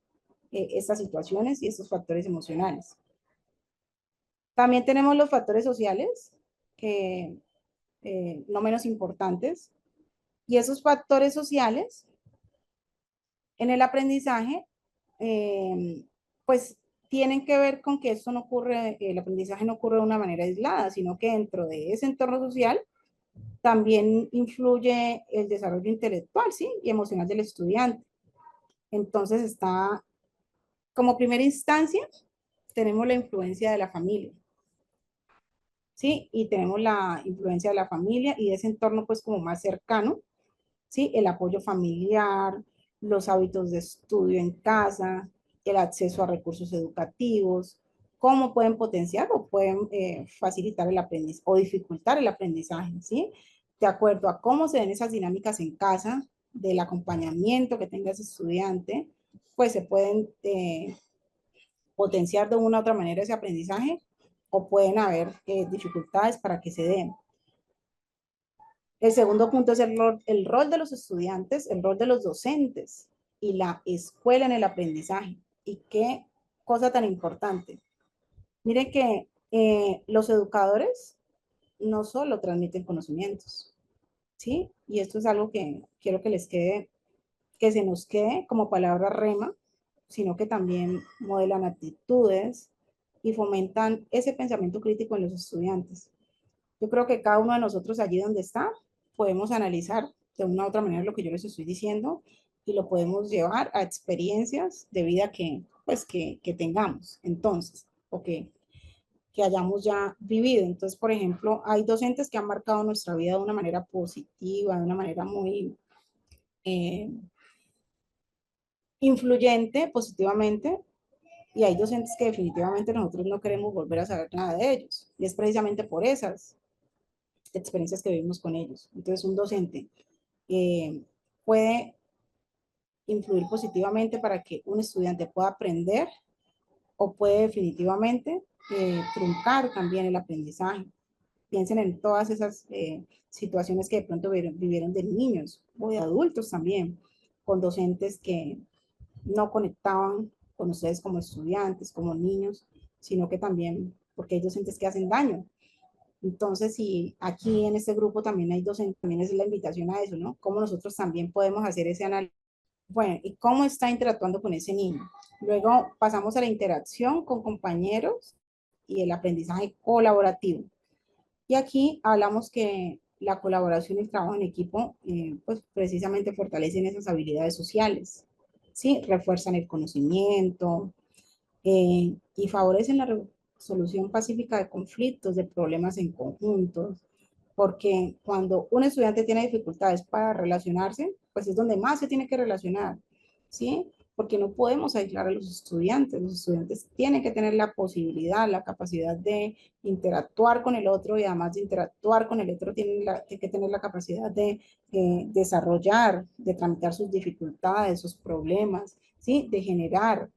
estas situaciones y estos factores emocionales. También tenemos los factores sociales, que no menos importantes, y esos factores sociales en el aprendizaje, pues tienen que ver con que esto no ocurre, el aprendizaje no ocurre de una manera aislada, sino que dentro de ese entorno social también influye el desarrollo intelectual, ¿sí? Y emocional del estudiante. Entonces está, como primera instancia, tenemos la influencia de la familia, ¿sí? Y tenemos la influencia de la familia y de ese entorno pues como más cercano, ¿sí? El apoyo familiar, los hábitos de estudio en casa, el acceso a recursos educativos, cómo pueden potenciar o pueden facilitar el aprendizaje o dificultar el aprendizaje, ¿sí? De acuerdo a cómo se den esas dinámicas en casa, del acompañamiento que tenga ese estudiante, pues se pueden potenciar de una u otra manera ese aprendizaje o pueden haber dificultades para que se den. El segundo punto es el rol de los estudiantes, el rol de los docentes y la escuela en el aprendizaje. Y qué cosa tan importante. Mire que los educadores no solo transmiten conocimientos, ¿sí? Y esto es algo que quiero que les quede, que se nos quede como palabra rema, sino que también modelan actitudes y fomentan ese pensamiento crítico en los estudiantes. Yo creo que cada uno de nosotros allí donde está, podemos analizar de una u otra manera lo que yo les estoy diciendo y lo podemos llevar a experiencias de vida que, pues, que tengamos entonces, o que hayamos ya vivido. Entonces, por ejemplo, hay docentes que han marcado nuestra vida de una manera positiva, de una manera muy influyente, positivamente, y hay docentes que definitivamente nosotros no queremos volver a saber nada de ellos. Y es precisamente por esas experiencias que vivimos con ellos. Entonces, un docente puede influir positivamente para que un estudiante pueda aprender o puede definitivamente truncar también el aprendizaje. Piensen en todas esas situaciones que de pronto vivieron de niños o de adultos también, con docentes que no conectaban con ustedes como estudiantes, como niños, sino que también, porque hay docentes que hacen daño. Entonces, si aquí en este grupo también hay docentes, también es la invitación a eso, ¿no? Cómo nosotros también podemos hacer ese análisis. Bueno, ¿y cómo está interactuando con ese niño? Luego pasamos a la interacción con compañeros y el aprendizaje colaborativo. Y aquí hablamos que la colaboración y el trabajo en equipo, pues precisamente fortalecen esas habilidades sociales, ¿sí? Refuerzan el conocimiento y favorecen la resolución pacífica de conflictos, de problemas en conjunto, porque cuando un estudiante tiene dificultades para relacionarse, pues es donde más se tiene que relacionar, ¿sí? Porque no podemos aislar a los estudiantes tienen que tener la posibilidad, la capacidad de interactuar con el otro y además de interactuar con el otro tienen que tener la capacidad de desarrollar, de tramitar sus dificultades, sus problemas, ¿sí? De generar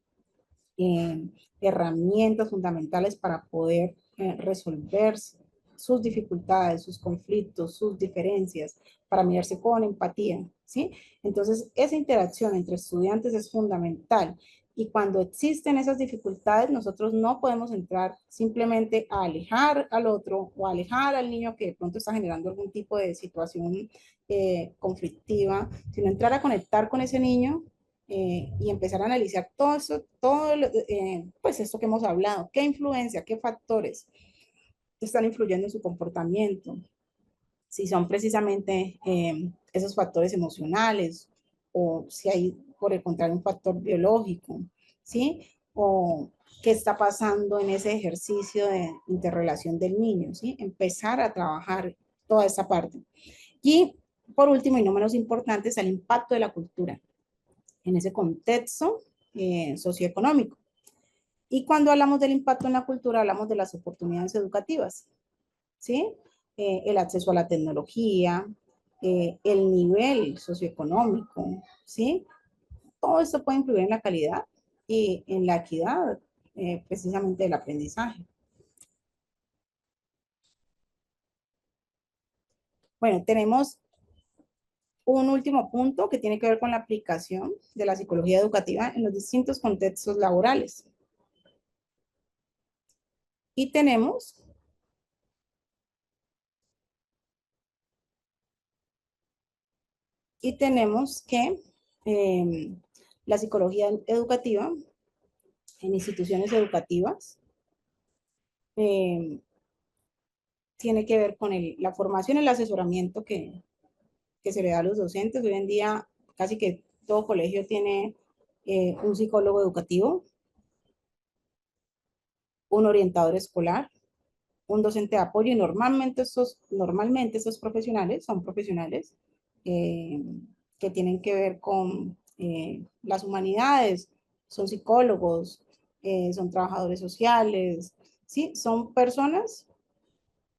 eh, herramientas fundamentales para poder resolver sus dificultades, sus conflictos, sus diferencias, para mirarse con empatía, ¿sí? Entonces, esa interacción entre estudiantes es fundamental Y cuando existen esas dificultades, nosotros no podemos entrar simplemente a alejar al otro o a alejar al niño que de pronto está generando algún tipo de situación conflictiva, sino entrar a conectar con ese niño y empezar a analizar todo eso, pues esto que hemos hablado, qué influencia, qué factores están influyendo en su comportamiento, si son precisamente esos factores emocionales o si hay, por el contrario, un factor biológico, ¿sí? O qué está pasando en ese ejercicio de interrelación del niño, ¿sí? Empezar a trabajar toda esa parte. Y por último, y no menos importante, es el impacto de la cultura en ese contexto socioeconómico. Y cuando hablamos del impacto en la cultura, hablamos de las oportunidades educativas, ¿sí? El acceso a la tecnología, el nivel socioeconómico, ¿sí? Todo esto puede influir en la calidad y en la equidad, precisamente del aprendizaje. Bueno, tenemos un último punto que tiene que ver con la aplicación de la psicología educativa en los distintos contextos laborales. Y tenemos que la psicología educativa en instituciones educativas tiene que ver con la formación y el asesoramiento que se le da a los docentes. Hoy en día casi que todo colegio tiene un psicólogo educativo, un orientador escolar, un docente de apoyo y normalmente estos profesionales son profesionales eh, que tienen que ver con las humanidades, son psicólogos, son trabajadores sociales, ¿sí? Son personas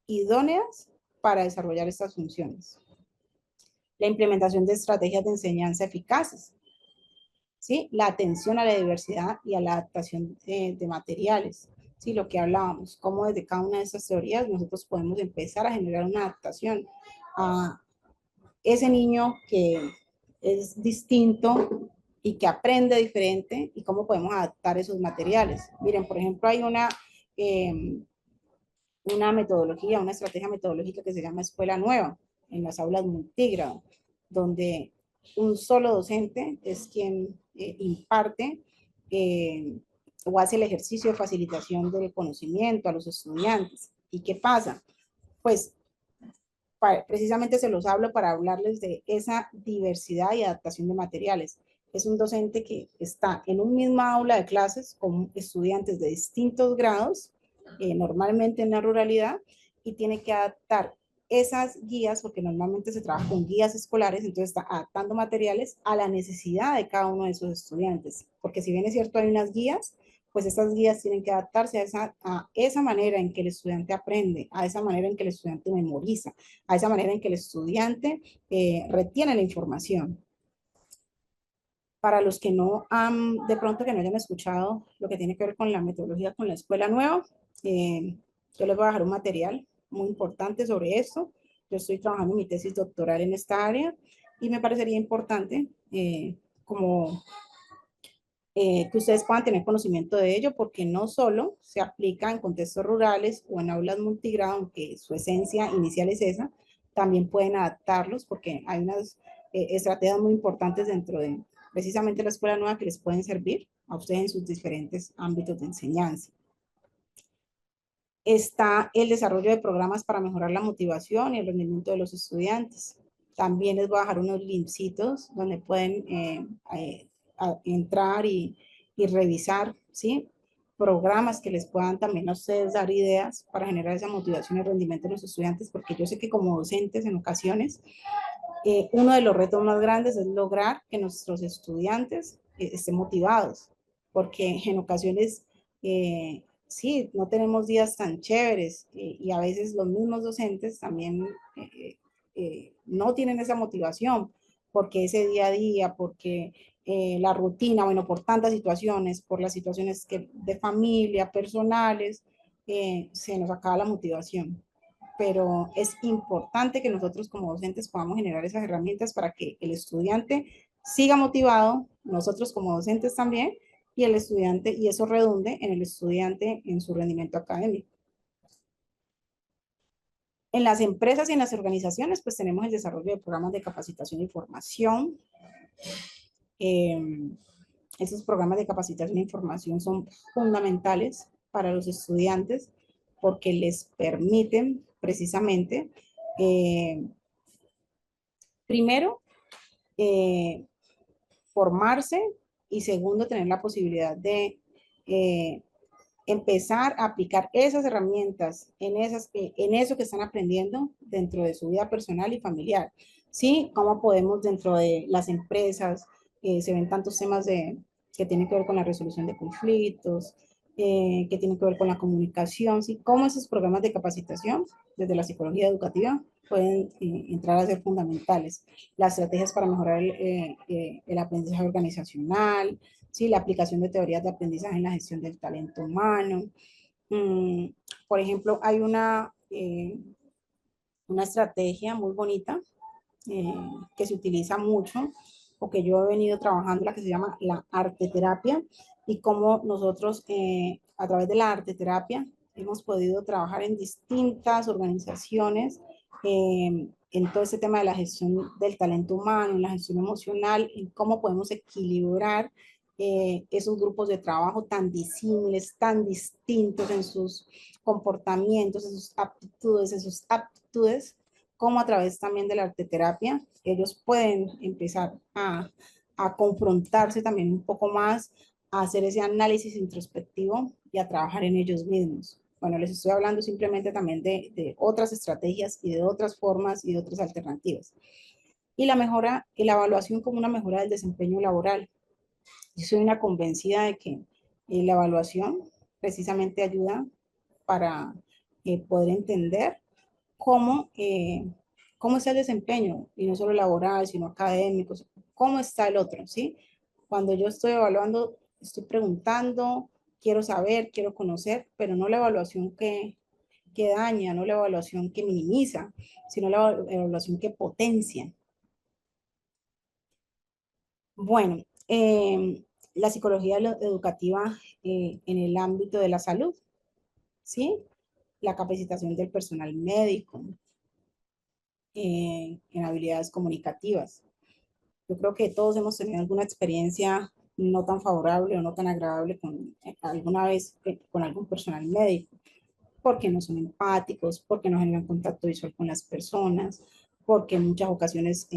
idóneas para desarrollar estas funciones. La implementación de estrategias de enseñanza eficaces, ¿sí? La atención a la diversidad y a la adaptación de materiales, ¿sí? Lo que hablábamos, cómo desde cada una de esas teorías nosotros podemos empezar a generar una adaptación a ese niño que es distinto y que aprende diferente y cómo podemos adaptar esos materiales. Miren, por ejemplo, hay una metodología, una estrategia metodológica que se llama Escuela Nueva en las aulas multigrado, donde un solo docente es quien imparte o hace el ejercicio de facilitación del conocimiento a los estudiantes. ¿Y qué pasa? Pues precisamente se los hablo para hablarles de esa diversidad y adaptación de materiales. Es un docente que está en un misma aula de clases con estudiantes de distintos grados, normalmente en la ruralidad, y tiene que adaptar esas guías, porque normalmente se trabaja con guías escolares, entonces está adaptando materiales a la necesidad de cada uno de esos estudiantes. Porque si bien es cierto, hay unas guías, pues estas guías tienen que adaptarse a esa manera en que el estudiante aprende, a esa manera en que el estudiante memoriza, a esa manera en que el estudiante retiene la información. Para los que no han, de pronto que no hayan escuchado lo que tiene que ver con la metodología con la escuela nueva, yo les voy a dejar un material muy importante sobre esto. Yo estoy trabajando mi tesis doctoral en esta área y me parecería importante como que ustedes puedan tener conocimiento de ello, porque no solo se aplica en contextos rurales o en aulas multigrado, aunque su esencia inicial es esa, también pueden adaptarlos porque hay unas estrategias muy importantes dentro de precisamente la escuela nueva que les pueden servir a ustedes en sus diferentes ámbitos de enseñanza. Está el desarrollo de programas para mejorar la motivación y el rendimiento de los estudiantes. También les voy a dejar unos lincitos donde pueden entrar y revisar, ¿sí? Programas que les puedan también a ustedes dar ideas para generar esa motivación y rendimiento de los estudiantes, porque yo sé que como docentes en ocasiones, uno de los retos más grandes es lograr que nuestros estudiantes estén motivados, porque en ocasiones, sí, no tenemos días tan chéveres y a veces los mismos docentes también no tienen esa motivación, porque ese día a día, porque la rutina, bueno, por tantas situaciones, por las situaciones de familia, personales, se nos acaba la motivación. Pero es importante que nosotros como docentes podamos generar esas herramientas para que el estudiante siga motivado, nosotros como docentes también, y el estudiante, y eso redunde en el estudiante en su rendimiento académico. En las empresas y en las organizaciones, pues tenemos el desarrollo de programas de capacitación y formación. Esos programas de capacitación y formación son fundamentales para los estudiantes porque les permiten precisamente, primero, formarse y segundo, tener la posibilidad de empezar a aplicar esas herramientas en eso que están aprendiendo dentro de su vida personal y familiar. ¿Sí? Cómo podemos dentro de las empresas, se ven tantos temas que tienen que ver con la resolución de conflictos, que tienen que ver con la comunicación, ¿sí? Cómo esos programas de capacitación desde la psicología educativa pueden entrar a ser fundamentales. Las estrategias para mejorar el aprendizaje organizacional, ¿sí? La aplicación de teorías de aprendizaje en la gestión del talento humano. Por ejemplo, hay una estrategia muy bonita que se utiliza mucho o que yo he venido trabajando, la que se llama la arteterapia, y cómo nosotros a través de la arteterapia hemos podido trabajar en distintas organizaciones en todo ese tema de la gestión del talento humano, en la gestión emocional, en cómo podemos equilibrar esos grupos de trabajo tan disímiles, tan distintos en sus comportamientos, en sus aptitudes, como a través también de la arteterapia, ellos pueden empezar a confrontarse también un poco más, a hacer ese análisis introspectivo y a trabajar en ellos mismos. Bueno, les estoy hablando simplemente también de otras estrategias y de otras formas y de otras alternativas. Y la mejora, y la evaluación como una mejora del desempeño laboral. Yo soy una convencida de que la evaluación precisamente ayuda para poder entender cómo, cómo está el desempeño, y no solo laboral, sino académico, cómo está el otro, ¿sí? Cuando yo estoy evaluando, estoy preguntando, quiero saber, quiero conocer, pero no la evaluación que daña, no la evaluación que minimiza, sino la evaluación que potencia. Bueno, la psicología educativa en el ámbito de la salud, ¿sí? La capacitación del personal médico, en habilidades comunicativas. Yo creo que todos hemos tenido alguna experiencia no tan favorable o no tan agradable alguna vez con algún personal médico, porque no son empáticos, porque no generan contacto visual con las personas, porque en muchas ocasiones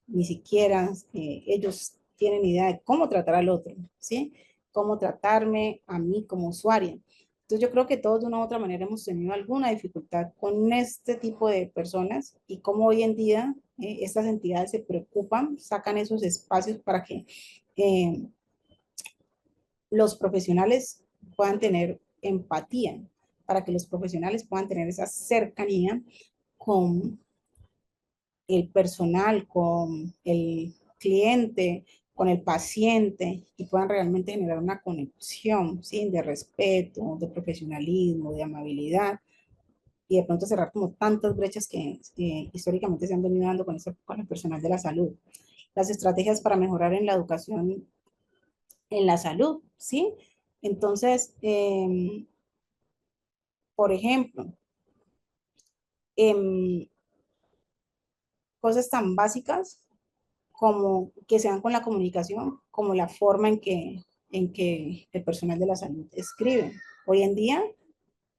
ni siquiera ellos tienen idea de cómo tratar al otro, ¿sí? Cómo tratarme a mí como usuaria. Entonces yo creo que todos de una u otra manera hemos tenido alguna dificultad con este tipo de personas y cómo hoy en día estas entidades se preocupan, sacan esos espacios para que eh, los profesionales puedan tener empatía, para que los profesionales puedan tener esa cercanía con el personal, con el cliente, con el paciente y puedan realmente generar una conexión, ¿sí? De respeto, de profesionalismo, de amabilidad y de pronto cerrar como tantas brechas que históricamente se han venido dando con el personal de la salud. Las estrategias para mejorar en la educación en la salud, ¿sí? Entonces, por ejemplo, eh, cosas tan básicas como que sean con la comunicación, como la forma en que el personal de la salud escribe. Hoy en día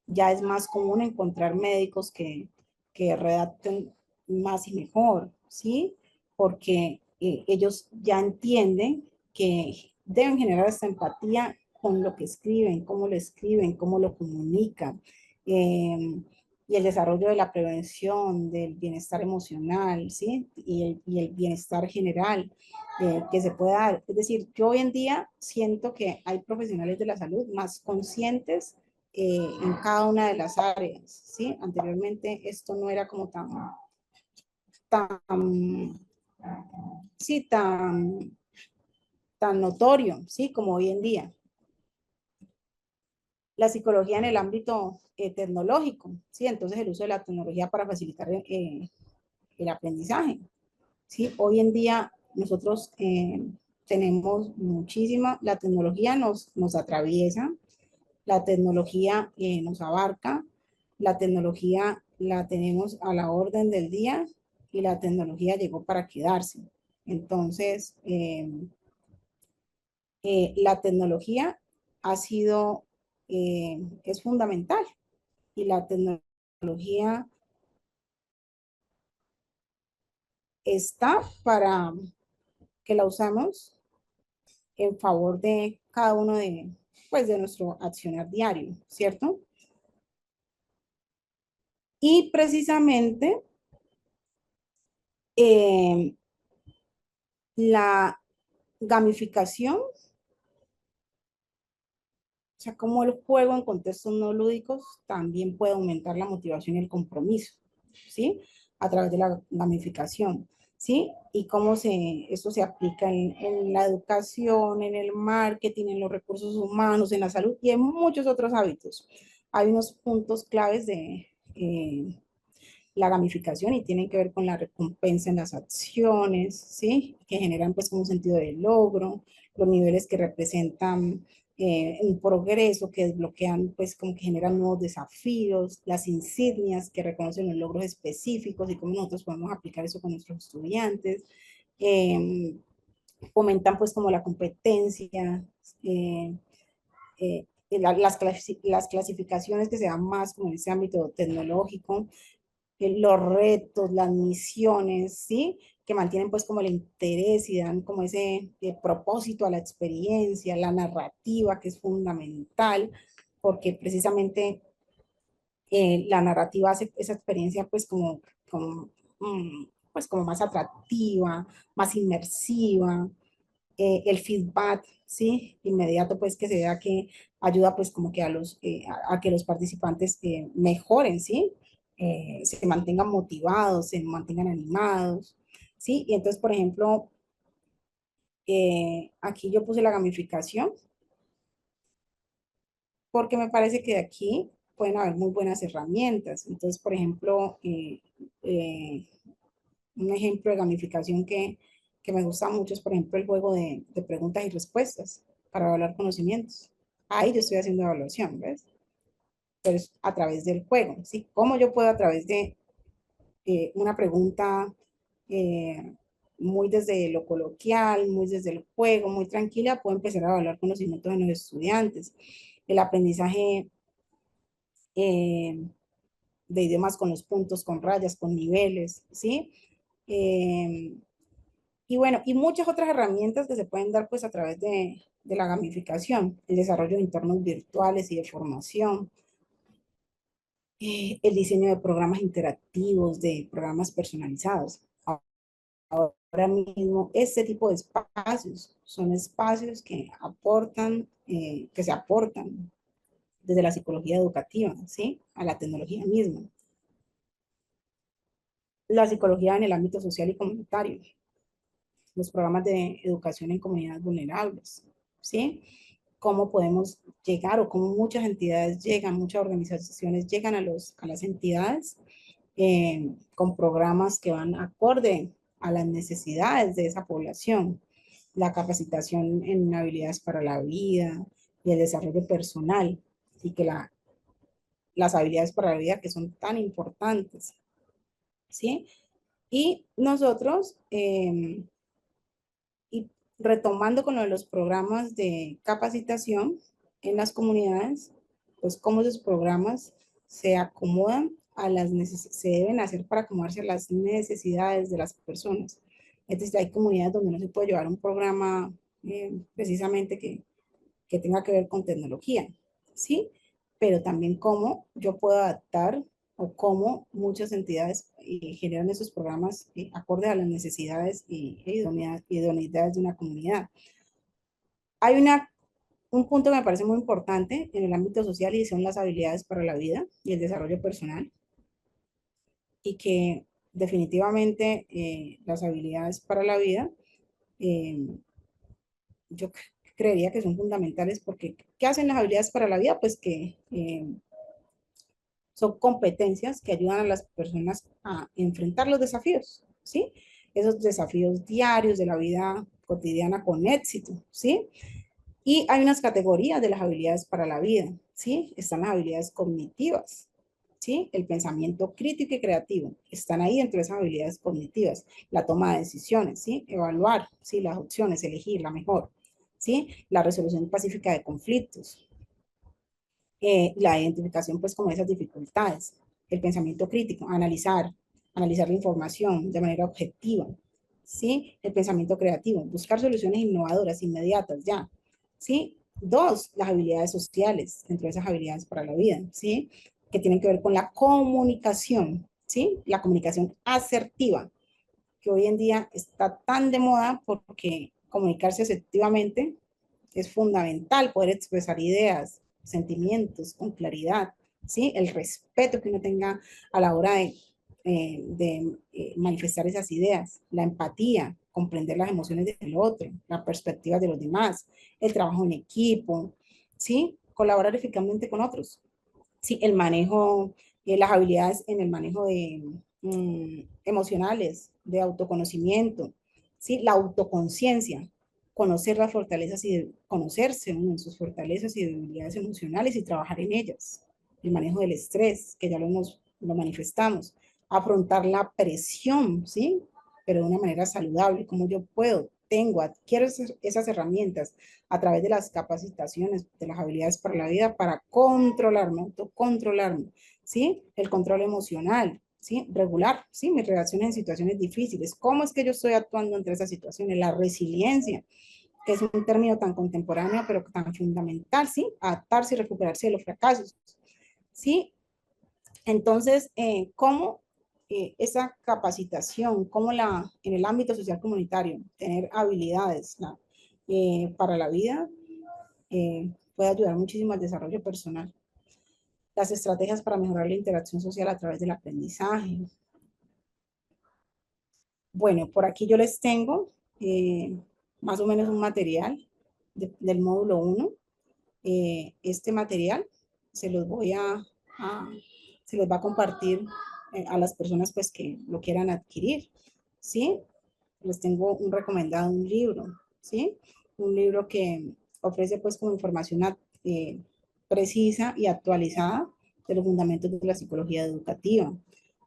ya es más común encontrar médicos que redacten más y mejor, ¿sí? Porque ellos ya entienden que deben generar esta empatía con lo que escriben, cómo lo comunican. Y el desarrollo de la prevención, del bienestar emocional, ¿sí? Y el bienestar general que se pueda dar. Es decir, yo hoy en día siento que hay profesionales de la salud más conscientes en cada una de las áreas, ¿sí? Anteriormente esto no era como tan, sí, tan notorio, ¿sí? Como hoy en día. La psicología en el ámbito tecnológico, ¿sí? Entonces el uso de la tecnología para facilitar el aprendizaje, ¿sí? Hoy en día nosotros tenemos muchísima, la tecnología nos atraviesa, la tecnología nos abarca, la tecnología la tenemos a la orden del día y la tecnología llegó para quedarse. Entonces, la tecnología ha sido, es fundamental y la tecnología está para que la usamos en favor de cada uno de, pues, de nuestro accionar diario, ¿cierto? Y precisamente eh, la gamificación, o sea, como el juego en contextos no lúdicos también puede aumentar la motivación y el compromiso, ¿sí? A través de la gamificación, ¿sí? Y cómo esto se aplica en la educación, en el marketing, en los recursos humanos, en la salud y en muchos otros hábitos. Hay unos puntos claves de la gamificación y tienen que ver con la recompensa en las acciones, ¿sí? Que generan pues un sentido de logro, los niveles que representan un progreso, que desbloquean pues como que generan nuevos desafíos, las insignias que reconocen los logros específicos y cómo nosotros podemos aplicar eso con nuestros estudiantes. Eh, Fomentan pues como la competencia, las clasificaciones que se dan más como en ese ámbito tecnológico, los retos, las misiones, ¿sí? Que mantienen pues como el interés y dan como ese propósito a la experiencia, la narrativa que es fundamental, porque precisamente la narrativa hace esa experiencia pues pues como más atractiva, más inmersiva, el feedback, ¿sí? Inmediato, pues que se vea que ayuda pues como que a que los participantes mejoren, ¿sí? Se mantengan motivados, se mantengan animados, ¿sí? Y entonces, por ejemplo, aquí yo puse la gamificación porque me parece que de aquí pueden haber muy buenas herramientas. Entonces, por ejemplo, eh, un ejemplo de gamificación que me gusta mucho es, por ejemplo, el juego de preguntas y respuestas para evaluar conocimientos. Ahí yo estoy haciendo evaluación, ¿ves? Pero es a través del juego, ¿sí? ¿Cómo yo puedo a través de una pregunta eh, muy desde lo coloquial, muy desde el juego, muy tranquila, puedo empezar a evaluar conocimientos de los estudiantes? El aprendizaje de idiomas con los puntos, con rayas, con niveles, ¿sí? Eh, Y bueno, y muchas otras herramientas que se pueden dar pues a través de la gamificación, el desarrollo de entornos virtuales y de formación, el diseño de programas interactivos, de programas personalizados. Ahora mismo, este tipo de espacios son espacios que aportan, que se aportan desde la psicología educativa, ¿sí? A la tecnología misma. La psicología en el ámbito social y comunitario, los programas de educación en comunidades vulnerables, ¿sí? Cómo podemos llegar o cómo muchas entidades llegan, muchas organizaciones llegan a las entidades con programas que van acorde a las necesidades de esa población, la capacitación en habilidades para la vida y el desarrollo personal, y que las habilidades para la vida que son tan importantes, ¿sí? Y nosotros, y retomando con lo de los programas de capacitación en las comunidades, pues cómo esos programas se acomodan a se deben hacer para acomodarse a las necesidades de las personas. Entonces hay comunidades donde no se puede llevar un programa precisamente que tenga que ver con tecnología, ¿sí? Pero también cómo yo puedo adaptar o cómo muchas entidades generan esos programas acorde a las necesidades y idoneidades de una comunidad. Hay un punto que me parece muy importante en el ámbito social y son las habilidades para la vida y el desarrollo personal, y que definitivamente las habilidades para la vida eh, yo creería que son fundamentales porque ¿qué hacen las habilidades para la vida? Pues que son competencias que ayudan a las personas a enfrentar los desafíos, ¿sí? esos desafíos diarios de la vida cotidiana con éxito, ¿sí? Y hay unas categorías de las habilidades para la vida, ¿sí? Están las habilidades cognitivas, ¿sí? El pensamiento crítico y creativo, están ahí dentro de esas habilidades cognitivas. La toma de decisiones, ¿sí? Evaluar, ¿sí? Las opciones, elegir la mejor, ¿sí? La resolución pacífica de conflictos, la identificación, pues, como esas dificultades. El pensamiento crítico, analizar la información de manera objetiva, ¿sí? El pensamiento creativo, buscar soluciones innovadoras, inmediatas, ya, ¿sí? Dos, las habilidades sociales, entre esas habilidades para la vida, ¿sí? Que tienen que ver con la comunicación, ¿sí? La comunicación asertiva, que hoy en día está tan de moda porque comunicarse asertivamente es fundamental, poder expresar ideas, sentimientos con claridad, ¿sí? El respeto que uno tenga a la hora de manifestar esas ideas, la empatía, comprender las emociones del otro, las perspectivas de los demás, el trabajo en equipo, ¿sí? Colaborar eficazmente con otros, ¿sí? El manejo, las habilidades en el manejo de emocionales, de autoconocimiento, ¿sí? La autoconciencia, conocer las fortalezas y conocerse en sus fortalezas y debilidades emocionales y trabajar en ellas. El manejo del estrés, que ya lo manifestamos. Afrontar la presión, ¿sí? Pero de una manera saludable, como yo puedo, tengo, adquiero esas herramientas a través de las capacitaciones, de las habilidades para la vida, para controlarme, autocontrolarme, ¿sí? El control emocional, ¿sí? Regular, ¿sí? Mis reacciones en situaciones difíciles. ¿Cómo es que yo estoy actuando entre esas situaciones? La resiliencia, que es un término tan contemporáneo, pero tan fundamental, ¿sí? Adaptarse y recuperarse de los fracasos, ¿sí? Entonces, ¿cómo esa capacitación, en el ámbito social comunitario, tener habilidades para la vida, puede ayudar muchísimo al desarrollo personal? Las estrategias para mejorar la interacción social a través del aprendizaje. Bueno, por aquí yo les tengo eh, más o menos un material del módulo 1. Este material se los voy a- se los va a compartir a las personas pues que lo quieran adquirir, ¿sí? Les tengo un recomendado, un libro, ¿sí? Un libro que ofrece pues como información eh, precisa y actualizada de los fundamentos de la psicología educativa.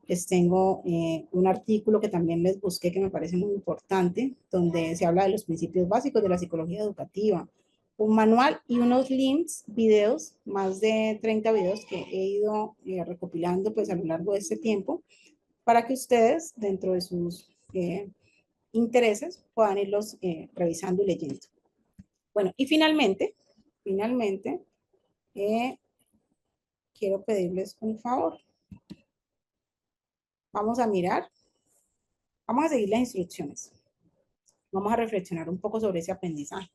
Les tengo un artículo que también les busqué que me parece muy importante, donde se habla de los principios básicos de la psicología educativa, un manual y unos links, videos, más de 30 videos que he ido recopilando pues a lo largo de este tiempo, para que ustedes dentro de sus intereses puedan irlos revisando y leyendo. Bueno, y finalmente, eh, quiero pedirles un favor. Vamos a mirar, vamos a seguir las instrucciones. Vamos a reflexionar un poco sobre ese aprendizaje.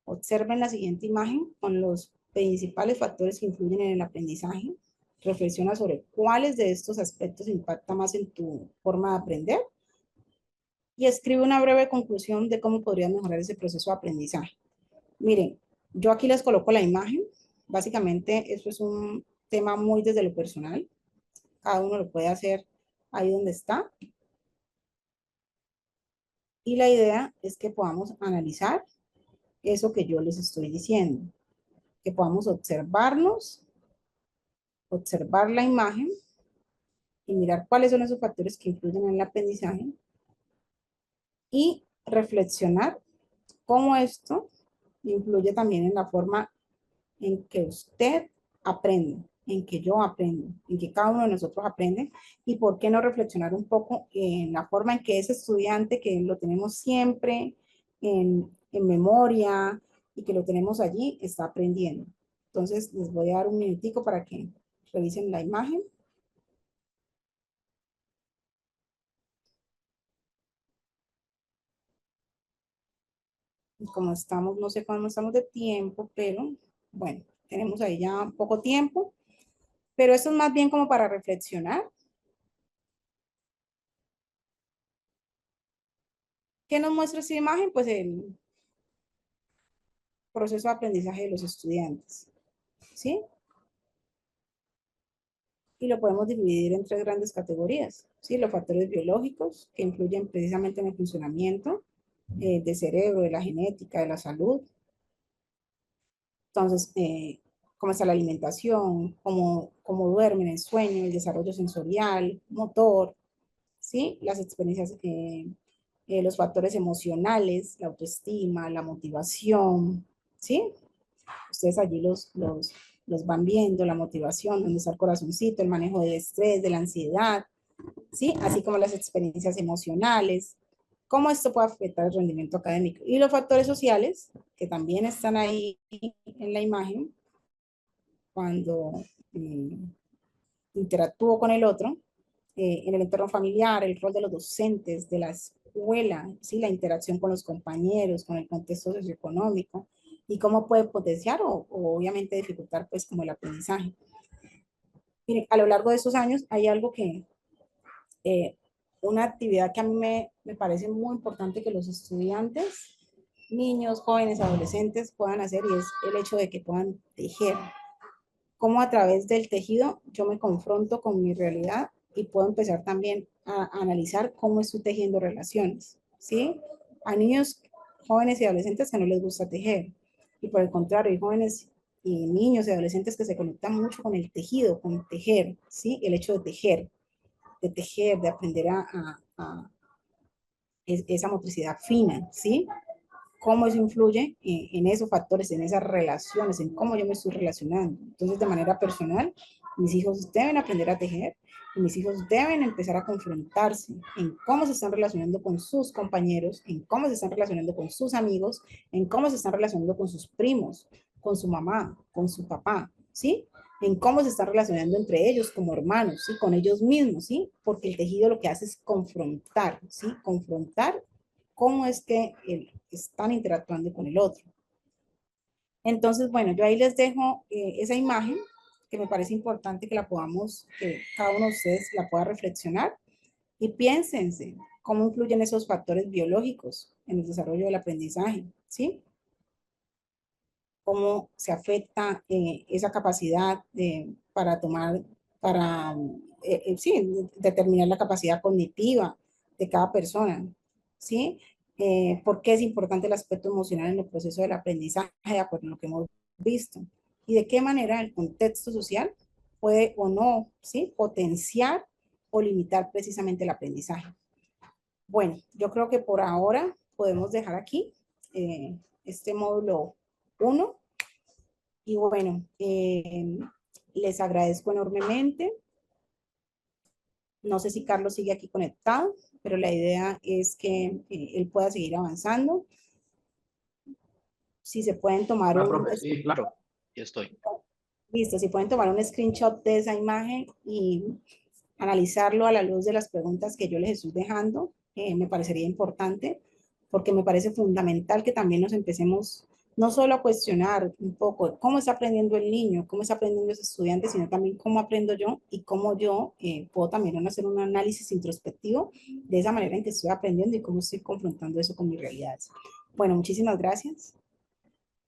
Observen la siguiente imagen con los principales factores que influyen en el aprendizaje. Reflexiona sobre cuáles de estos aspectos impactan más en tu forma de aprender y escribe una breve conclusión de cómo podrías mejorar ese proceso de aprendizaje. Miren, yo aquí les coloco la imagen. Básicamente, esto es un tema muy desde lo personal. Cada uno lo puede hacer ahí donde está. Y la idea es que podamos analizar eso que yo les estoy diciendo, que podamos observarnos, observar la imagen y mirar cuáles son esos factores que influyen en el aprendizaje y reflexionar cómo esto influye también en la forma en que usted aprende, en que yo aprendo, en que cada uno de nosotros aprende, y por qué no reflexionar un poco en la forma en que ese estudiante que lo tenemos siempre en memoria y que lo tenemos allí está aprendiendo. Entonces les voy a dar un minutico para que revisen la imagen. Y como estamos, no sé cómo estamos de tiempo, pero bueno, tenemos ahí ya poco tiempo, pero esto es más bien como para reflexionar. ¿Qué nos muestra esta imagen? Pues el proceso de aprendizaje de los estudiantes, ¿sí? y lo podemos dividir en tres grandes categorías, ¿sí? Los factores biológicos, que influyen precisamente en el funcionamiento del cerebro, de la genética, de la salud. Entonces, cómo está la alimentación, cómo duermen, el sueño, el desarrollo sensorial, motor, ¿sí? Las experiencias, los factores emocionales, la autoestima, la motivación, ¿sí? Ustedes allí los van viendo, la motivación, dónde está el corazoncito, el manejo del estrés, de la ansiedad, ¿sí? Así como las experiencias emocionales, cómo esto puede afectar el rendimiento académico. Y los factores sociales, que también están ahí en la imagen, cuando interactúo con el otro, en el entorno familiar, el rol de los docentes, de la escuela, ¿sí? La interacción con los compañeros, con el contexto socioeconómico, y cómo puede potenciar o obviamente dificultar pues como el aprendizaje. Miren, a lo largo de estos años hay algo que, una actividad que a mí me parece muy importante que los estudiantes, niños, jóvenes, adolescentes puedan hacer, y es el hecho de que puedan tejer. Cómo a través del tejido yo me confronto con mi realidad y puedo empezar también a analizar cómo estoy tejiendo relaciones, ¿sí? A niños, jóvenes y adolescentes que no les gusta tejer, y por el contrario, hay jóvenes y niños y adolescentes que se conectan mucho con el tejido, con tejer, ¿sí? El hecho de tejer, de aprender a esa motricidad fina, ¿sí? Cómo eso influye en esos factores, en esas relaciones, en cómo yo me estoy relacionando. Entonces, de manera personal, mis hijos deben aprender a tejer y mis hijos deben empezar a confrontarse en cómo se están relacionando con sus compañeros, en cómo se están relacionando con sus amigos, en cómo se están relacionando con sus primos, con su mamá, con su papá, ¿sí? En cómo se están relacionando entre ellos como hermanos, ¿sí? Con ellos mismos, ¿sí? Porque el tejido lo que hace es confrontar, ¿sí? Confrontar cómo es que están interactuando con el otro. Entonces, bueno, yo ahí les dejo esa imagen que me parece importante que la podamos, que cada uno de ustedes la pueda reflexionar y piénsense cómo influyen esos factores biológicos en el desarrollo del aprendizaje, ¿sí? Cómo se afecta esa capacidad para tomar, para, sí, determinar la capacidad cognitiva de cada persona, ¿sí? ¿Por qué es importante el aspecto emocional en el proceso del aprendizaje, de acuerdo a lo que hemos visto? Y de qué manera el contexto social puede o no, ¿sí? Potenciar o limitar precisamente el aprendizaje. Bueno, yo creo que por ahora podemos dejar aquí este módulo 1. Y bueno, les agradezco enormemente. No sé si Carlos sigue aquí conectado, pero la idea es que él pueda seguir avanzando. Si se pueden tomar Hola, un... profe, sí, claro, aquí estoy. Listo, si pueden tomar un screenshot de esa imagen y analizarlo a la luz de las preguntas que yo les estoy dejando, me parecería importante, porque me parece fundamental que también nos empecemos no solo a cuestionar un poco cómo está aprendiendo el niño, cómo está aprendiendo ese estudiante, sino también cómo aprendo yo y cómo yo puedo también hacer un análisis introspectivo de esa manera en que estoy aprendiendo y cómo estoy confrontando eso con mis realidades. Bueno, muchísimas gracias.